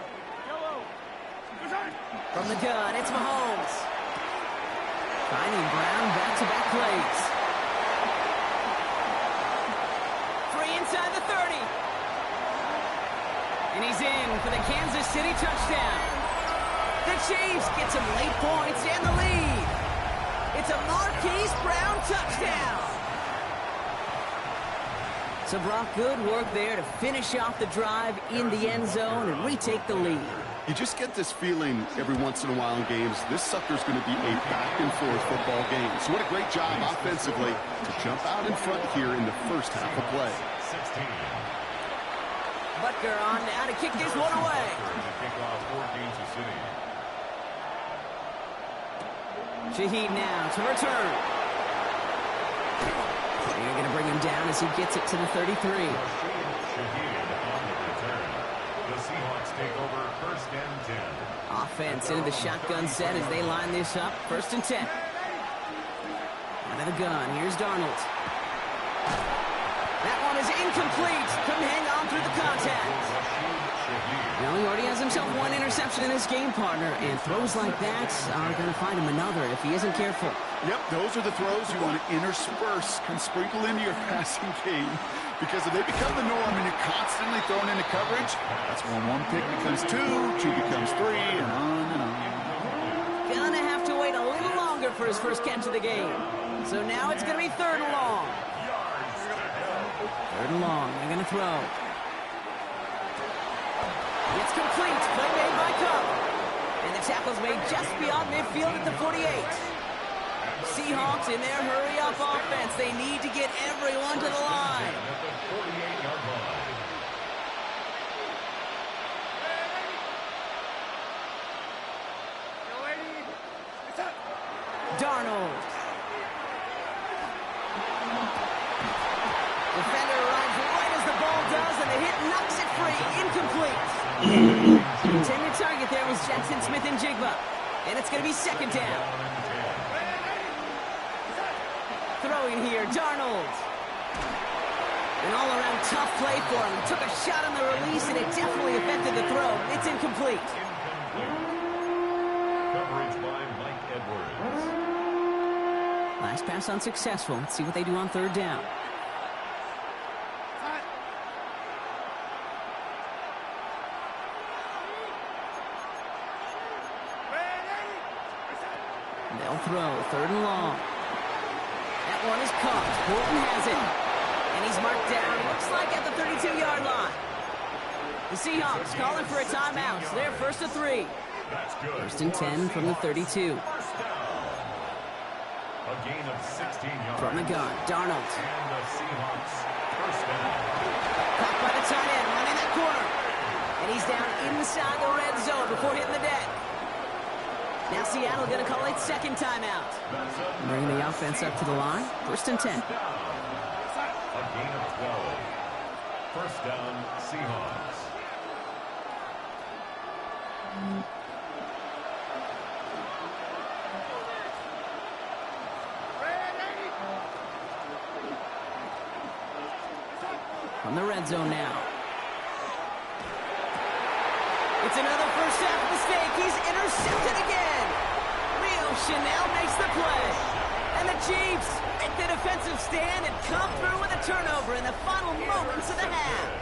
From the gun, it's Mahomes. Finding Brown back-to-back plays. 3 inside the 30. And he's in for the Kansas City touchdown. The Chiefs get some late points and the lead. It's a Marquise Brown touchdown. So Brock, good work there to finish off the drive in the end zone and retake the lead.
You just get this feeling every once in a while in games, this sucker's going to be a back-and-forth football game. So what a great job offensively to jump out in front here in the first half of play.
16.
Butker on now to kick this one away. Shaheed now to return. They're going to bring him down as he gets it to the 33.
Shaheed on the return. The Seahawks take over 1st and 10.
Offense into the shotgun set as they line this up. 1st and 10. Out of the gun. Here's Darnold. That one is incomplete. Couldn't hang on through the contact. Now he already has himself one interception in his game, partner, and throws like that are going to find him another if he isn't careful.
Yep, those are the throws you want to intersperse and sprinkle into your passing game, because if they become the norm and you're constantly thrown into coverage, that's when one pick becomes two becomes three, and on and on.
Gonna have to wait a little longer for his first catch of the game. So now it's going to be 3rd and long. 3rd and long. They're going to throw. It's complete. Play made by Cup. And the tackle's made just beyond midfield at the 48. Seahawks in their hurry-up offense. They need to get everyone to the line.
At the 48-yard line.
Darnold. Defender arrives right as the ball does, and the hit knocks it free. Incomplete. The intended target there was Jackson Smith-Njigba. And it's going to be second down. Throwing here, Darnold. An all-around tough play for him. He took a shot on the release, and it definitely affected the throw. It's incomplete.
Coverage by Mike Edwards.
Last pass unsuccessful. Let's see what they do on third down. They'll throw, third and long. That one is caught. Bolton has it. And he's marked down, looks like at the 32-yard line. The Seahawks calling for a timeout. So they're first and 3.
That's good.
First and 10 from the 32.
First down. A gain of 16 yards.
From the gun, Darnold.
And the Seahawks first down.
Caught by the tight end, running that corner. And he's down inside the red zone before hitting the deck. Now Seattle going to call it second timeout. Bringing the offense up to the line. First and 10.
A gain of 12. First down, Seahawks.
From the red zone now. It's another first half mistake. He's intercepted again. Leo Chanel makes the play. And the Chiefs make the defensive stand and come through with a turnover in the final moments of the half.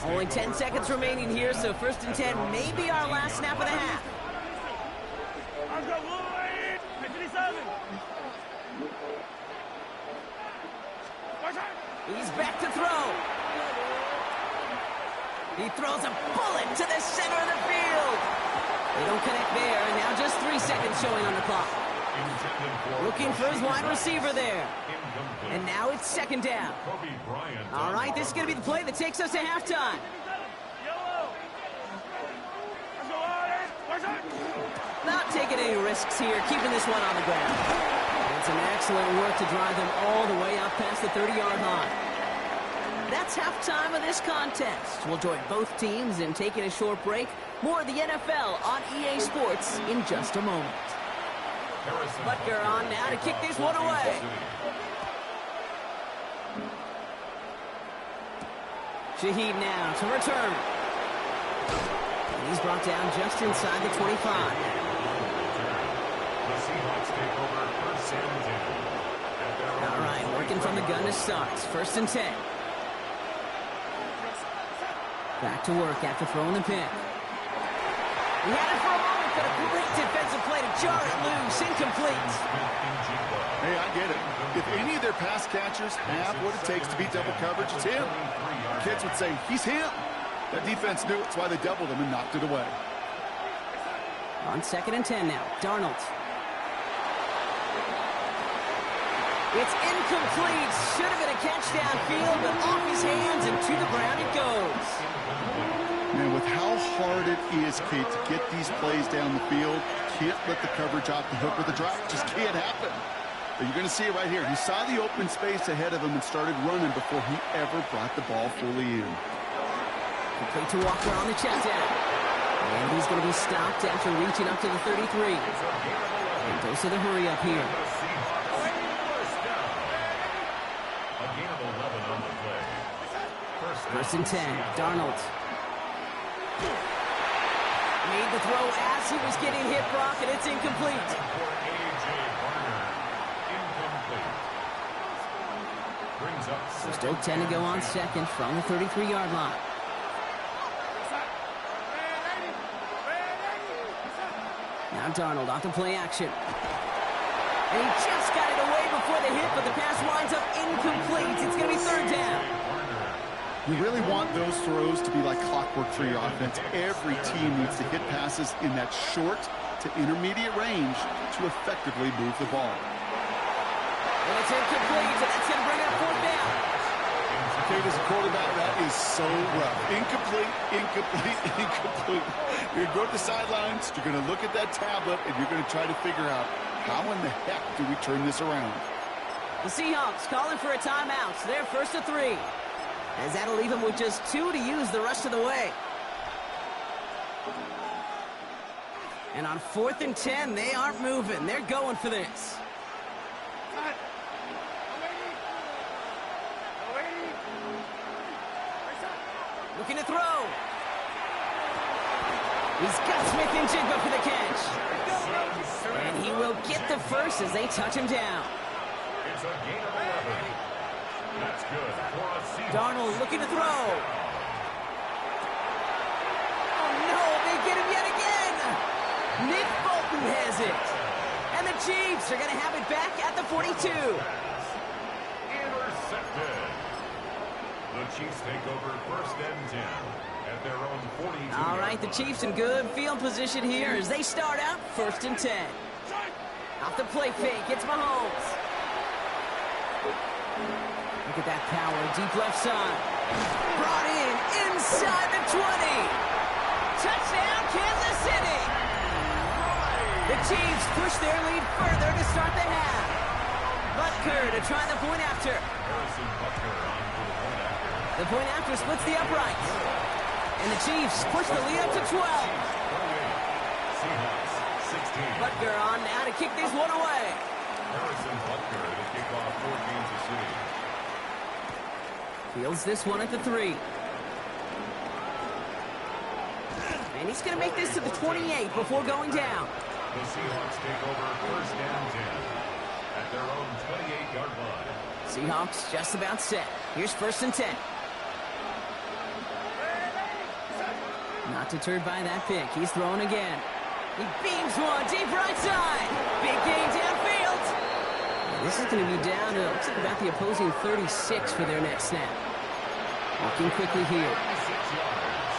Only 10 seconds remaining here, so first and 10 may be our last snap of the half. He's back to throw. He throws a bullet to the center of the field. They don't connect there, and now just 3 seconds showing on the clock. Looking for his wide receiver there. And now it's second down. All right, this is going to be the play that takes us to halftime. Not taking any risks here, keeping this one on the ground. And some excellent work to drive them all the way up past the 30-yard line. That's halftime of this contest. We'll join both teams in taking a short break. More of the NFL on EA Sports in just a moment. Butker on now to kick this one away. Shaheed now to return. And he's brought down just inside the 25.
The Seahawks take over first and 10.
All right, working from the gun to start. First and 10. Back to work after throwing the pick. He had it for a moment, but a great defensive play to jar it loose. Incomplete.
Hey, I get it. If any of their pass catchers have what it takes to beat double coverage, it's him. Kids would say, he's him. That defense knew it's why they doubled him and knocked it away.
On second and 10 now. Darnold. It's incomplete. Should have been a catch downfield, but off his hands and to the ground it goes.
Man, with how hard it is, Kate, to get these plays down the field, can't let the coverage off the hook with the drop. Just can't happen. But you're going to see it right here. He saw the open space ahead of him and started running before he ever brought the ball fully in.
Complete to Walker on the check down. And he's going to be stopped after reaching up to the 33. And goes to the hurry up here. First and 10, Darnold. Made the throw as he was getting hit, Brock, and it's incomplete. So still 10 to go on second from the 33-yard line. Now Darnold off the play action. And he just got it away before the hit, but the pass winds up incomplete. It's going to be third down.
You really want those throws to be like clockwork for your offense. Every team needs to hit passes in that short to intermediate range to effectively move the ball.
And it's incomplete, and that's going to bring up fourth down.
Kate, as a quarterback, that is so rough. Incomplete, incomplete, incomplete. You're going to go to the sidelines, you're going to look at that tablet, and you're going to try to figure out how in the heck do we turn this around.
The Seahawks calling for a timeout. So they're first to 3. As that'll leave him with just 2 to use the rest of the way. And on 4th and 10, they aren't moving. They're going for this. Looking to throw. He's got Smith-Njigba for the catch. And he will get the first as they touch him down.
It's a gain of 11. That's good for a Seahawks.
Darnold looking to throw. Oh, no, they get him yet again. Nick Bolton has it. And the Chiefs are going to have it back at the 42.
Intercepted. The Chiefs take over 1st and 10 at their own 42.
All right, the Chiefs in good field position here as they start out 1st and 10. Off the play fake, it's Mahomes. Look at that power, deep left side. Brought in inside the 20. Touchdown, Kansas City. The Chiefs push their lead further to start the half. Butker to try the point after.
Harrison Butker on for the point after.
The point after splits the uprights. And the Chiefs push the lead up to 12.
Seahawks 16.
Butker on now to kick this one away.
Harrison Butker to kick off for Kansas City.
Fields this one at the 3. And he's going to make this to the 28 before going down.
The Seahawks take over 1st and 10 at their own 28-yard line.
Seahawks just about set. Here's 1st and 10. Not deterred by that pick. He's throwing again. He beams one deep right side. Big gain downfield. And this is going to be down to, looks like about the opposing 36 for their next snap. Walking quickly here.
36 yards.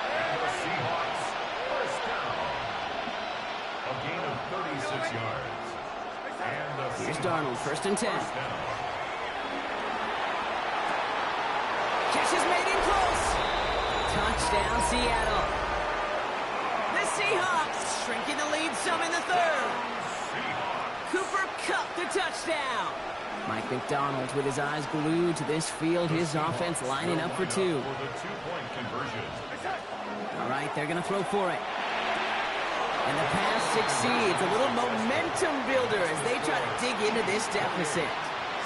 And the Seahawks first down. A gain of 36 yards. And the
Here's
Seahawks
Darnold, 1st and 10.
first down.
Catch is made in close. Touchdown, Seattle. The Seahawks shrinking the lead some in the 3rd. Cooper Kupp the touchdown. Mike McDonald with his eyes glued to this field. His offense lining up for 2.
For the 2-point conversion.
All right, they're going to throw for it. And the pass succeeds. A little momentum builder as they try to dig into this deficit.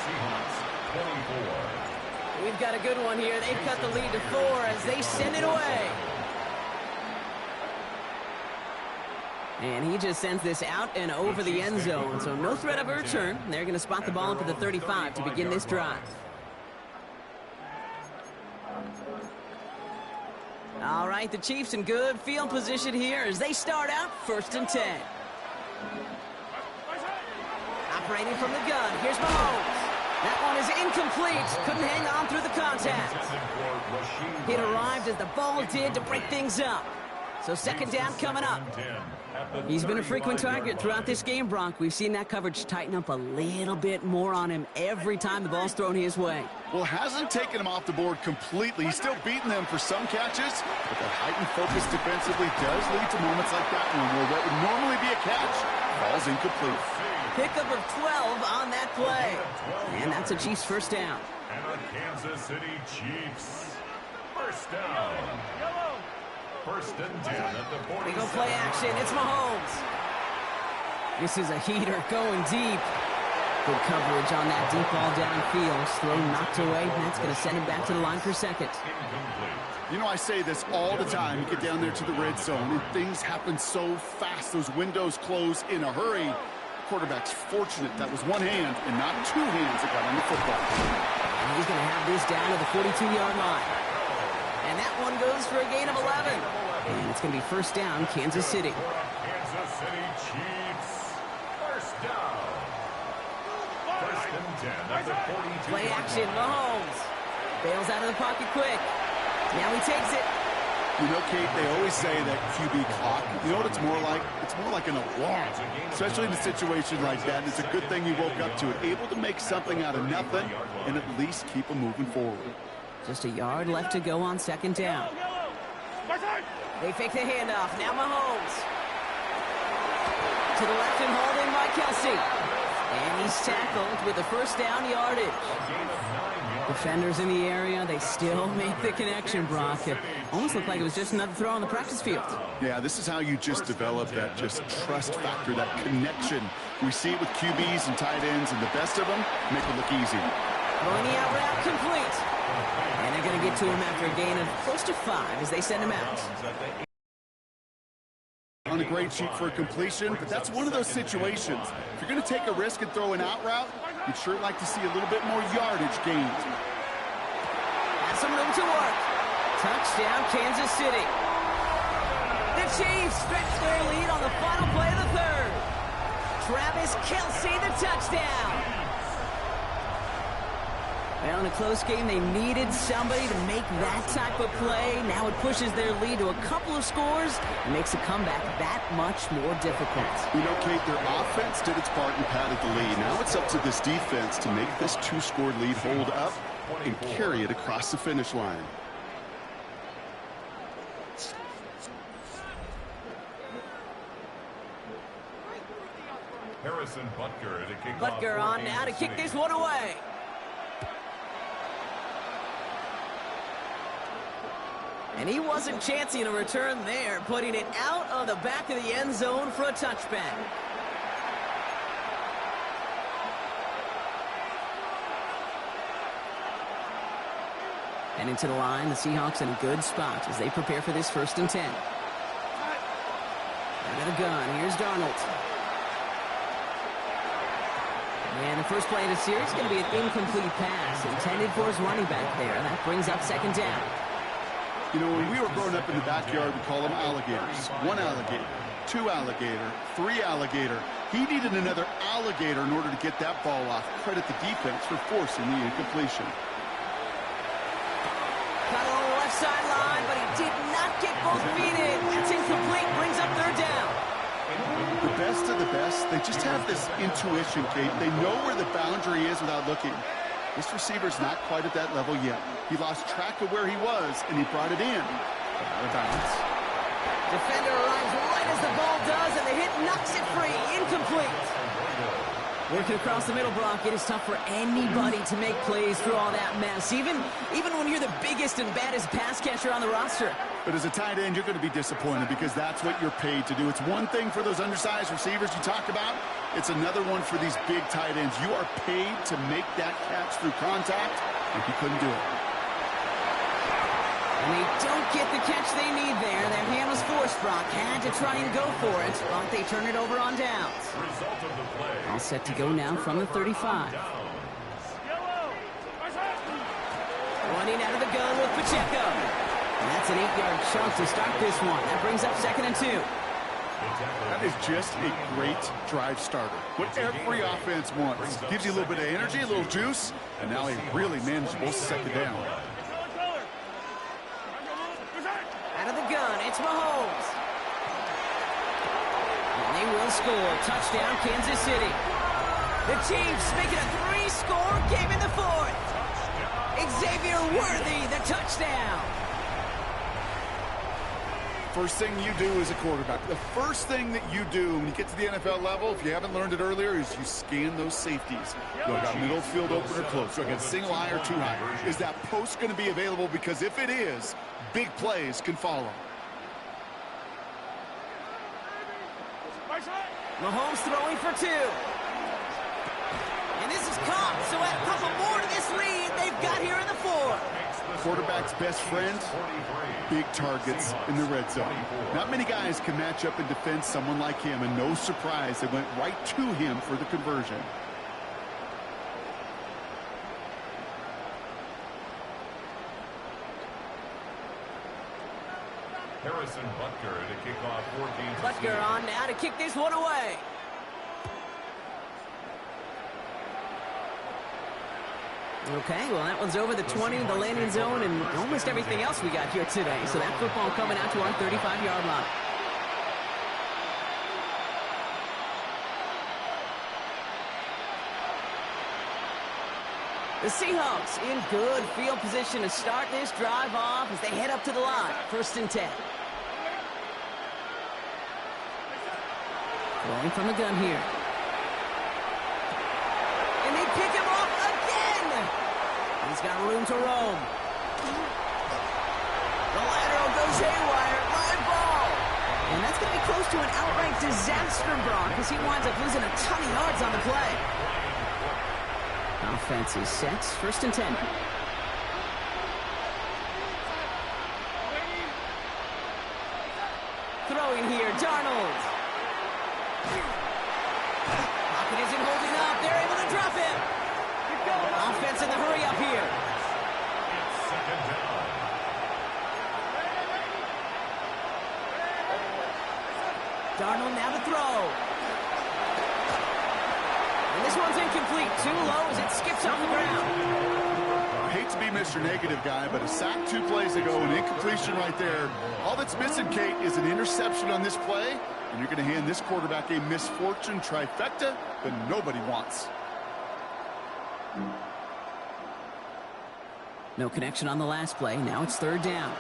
Seahawks 24.
We've got a good one here. They've cut the lead to 4 as they send it away. And he just sends this out and over the end zone, so no threat of a return. They're going to spot the ball up at the 35 to begin this drive. All right, the Chiefs in good field position here as they start out 1st and 10. Operating from the gun, here's Mahomes. That one is incomplete. Couldn't hang on through the contact. It arrived as the ball did to break things up. So 2nd down coming up. He's been a frequent target throughout this game, Bronk. We've seen that coverage tighten up a little bit more on him every time the ball's thrown his way.
Well, hasn't taken him off the board completely. He's still beating them for some catches, but that heightened focus defensively does lead to moments like that one where what would normally be a catch falls incomplete.
Pickup of 12 on that play. And that's a Chiefs first down.
And a Kansas City Chiefs first down. 1st and 10 at the 47.
We go play action. It's Mahomes. This is a heater going deep. Good coverage on that deep ball downfield. Throw knocked away. That's going to send him back to the line for 2nd.
Incomplete.
You know, I say this all the time. You get down there to the red zone, and things happen so fast. Those windows close in a hurry. Quarterback's fortunate that was one hand and not 2 hands that got on the football.
And he's going to have this down to the 42-yard line. And that one goes for a gain of 11. And it's going to be first down, Kansas City.
Kansas City Chiefs first down. 1st and 10 at the 42.
Play action, Mahomes. Bails out of the pocket quick. Now he takes it.
You know, Kate, they always say that QB clock, you know what it's more like? It's more like an alarm, especially in a situation like that. It's a good thing you woke up to it, able to make something out of nothing and at least keep them moving forward.
Just a yard left to go on 2nd down. They fake the handoff. Now Mahomes. To the left and hauled in by Kelsey. And he's tackled with the first down yardage.
A gain of 9 yards.
Defenders in the area, they still make the connection, Brock. It almost looked like it was just another throw on the practice field.
Yeah, this is how you just develop that just trust factor, that connection. We see it with QBs and tight ends, and the best of them make it look easy.
Throwing the out route complete. And they're going to get to him after a gain of close to 5 as they send him out.
On a grade sheet for a completion, but that's one of those situations. If you're going to take a risk and throw an out route, you'd sure like to see a little bit more yardage gained.
Has some room to work. Touchdown, Kansas City. The Chiefs stretch their lead on the final play of the third. Travis Kelce, the touchdown. Well, in a close game, they needed somebody to make that type of play. Now it pushes their lead to a couple of scores and makes a comeback that much more difficult.
You know, Kate, their offense did its part and padded the lead. Now it's up to this defense to make this 2-score lead hold up and carry it across the finish line.
Harrison Butker to kick
Butker on now to kick this one away. And he wasn't chancing a return there, putting it out of the back of the end zone for a touchback. And into the line, the Seahawks in a good spot as they prepare for this 1st and 10. Out of the gun, here's Darnold. And the first play of the series is going to be an incomplete pass intended for his running back there. And that brings up 2nd down.
You know, when we were growing up in the backyard, we call them alligators. 1 alligator, 2 alligator, 3 alligator. He needed another alligator in order to get that ball off. Credit the defense for forcing the incompletion.
Got on the left sideline, but he did not get both feet in. That's incomplete, brings up 3rd down.
The best of the best, they just have this intuition, Kate. They know where the boundary is without looking. This receiver's not quite at that level yet. He lost track of where he was, and he brought it in. Out of bounds.
Defender arrives right as the ball does, and the hit knocks it free. Incomplete. Working across the middle, Brock, it is tough for anybody to make plays through all that mess, even when you're the biggest and baddest pass catcher on the roster.
But as a tight end, you're going to be disappointed because that's what you're paid to do. It's one thing for those undersized receivers you talk about. It's another one for these big tight ends. You are paid to make that catch through contact, and he couldn't do it.
And they don't get the catch they need there. Their hand was forced, Brock. Had to try and go for it, but they turn it over on downs. All set to go now from the 35. Running out of the gun with Pacheco. And that's an 8-yard chunk to start this one. That brings up 2nd and 2.
That is just a great drive starter. What every offense wants. Gives you a little bit of energy, a little juice, and now a really manageable 2nd down.
Out of the gun, it's Mahomes. And they will score. Touchdown, Kansas City. The Chiefs making a 3-score game in the 4th. Xavier Worthy, the touchdown.
First thing you do as a quarterback, the first thing that you do when you get to the NFL level, if you haven't learned it earlier, is you scan those safeties. Do I got middle field open or close? Do I got single high or 2 high? Is that post going to be available? Because if it is, big plays can follow.
Mahomes throwing for 2. And this is caught, so add a couple more to this lead they've got here in the 4th.
Quarterback's best friend, big targets in the red zone. Not many guys can match up and defend someone like him, and no surprise, they went right to him for the conversion.
Harrison Butker to kick off for Kansas City.
Butker on now to kick this one away. Okay, well, that one's over the 20, the landing zone, and almost everything else we got here today. So that football coming out to our 35-yard line. The Seahawks in good field position to start this drive off as they head up to the line. 1st and 10. Going from the gun here. And they pick him off again. He's got room to roam. The lateral goes haywire. Live ball. And that's going to be close to an outright disaster, Brock, because he winds up losing a ton of yards on the play. Offense is set. 1st and 10. Throwing here, Darnold. Pocket isn't holding up. They're able to drop him. Offense in the hurry up here.
Second down.
Darnold now to throw. And this one's incomplete. Too low as it skips off the ground.
I hate to be Mr. Negative guy, but a sack 2 plays ago, an incompletion right there. All that's missing, Kate, is an interception on this play, and you're going to hand this quarterback a misfortune trifecta that nobody wants.
No connection on the last play. Now it's 3rd down.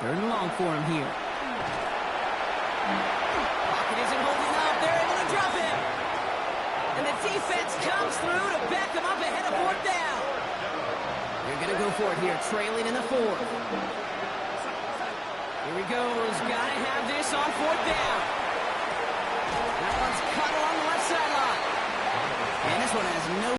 3rd and long for him here. Pocket isn't holding up. They're able to drop him. And the defense comes through to back him up ahead of 4th down. They're going to go for it here, trailing in the 4th. Here he goes. Got to have this on 4th down. That one's cut along the left sideline. And this one has no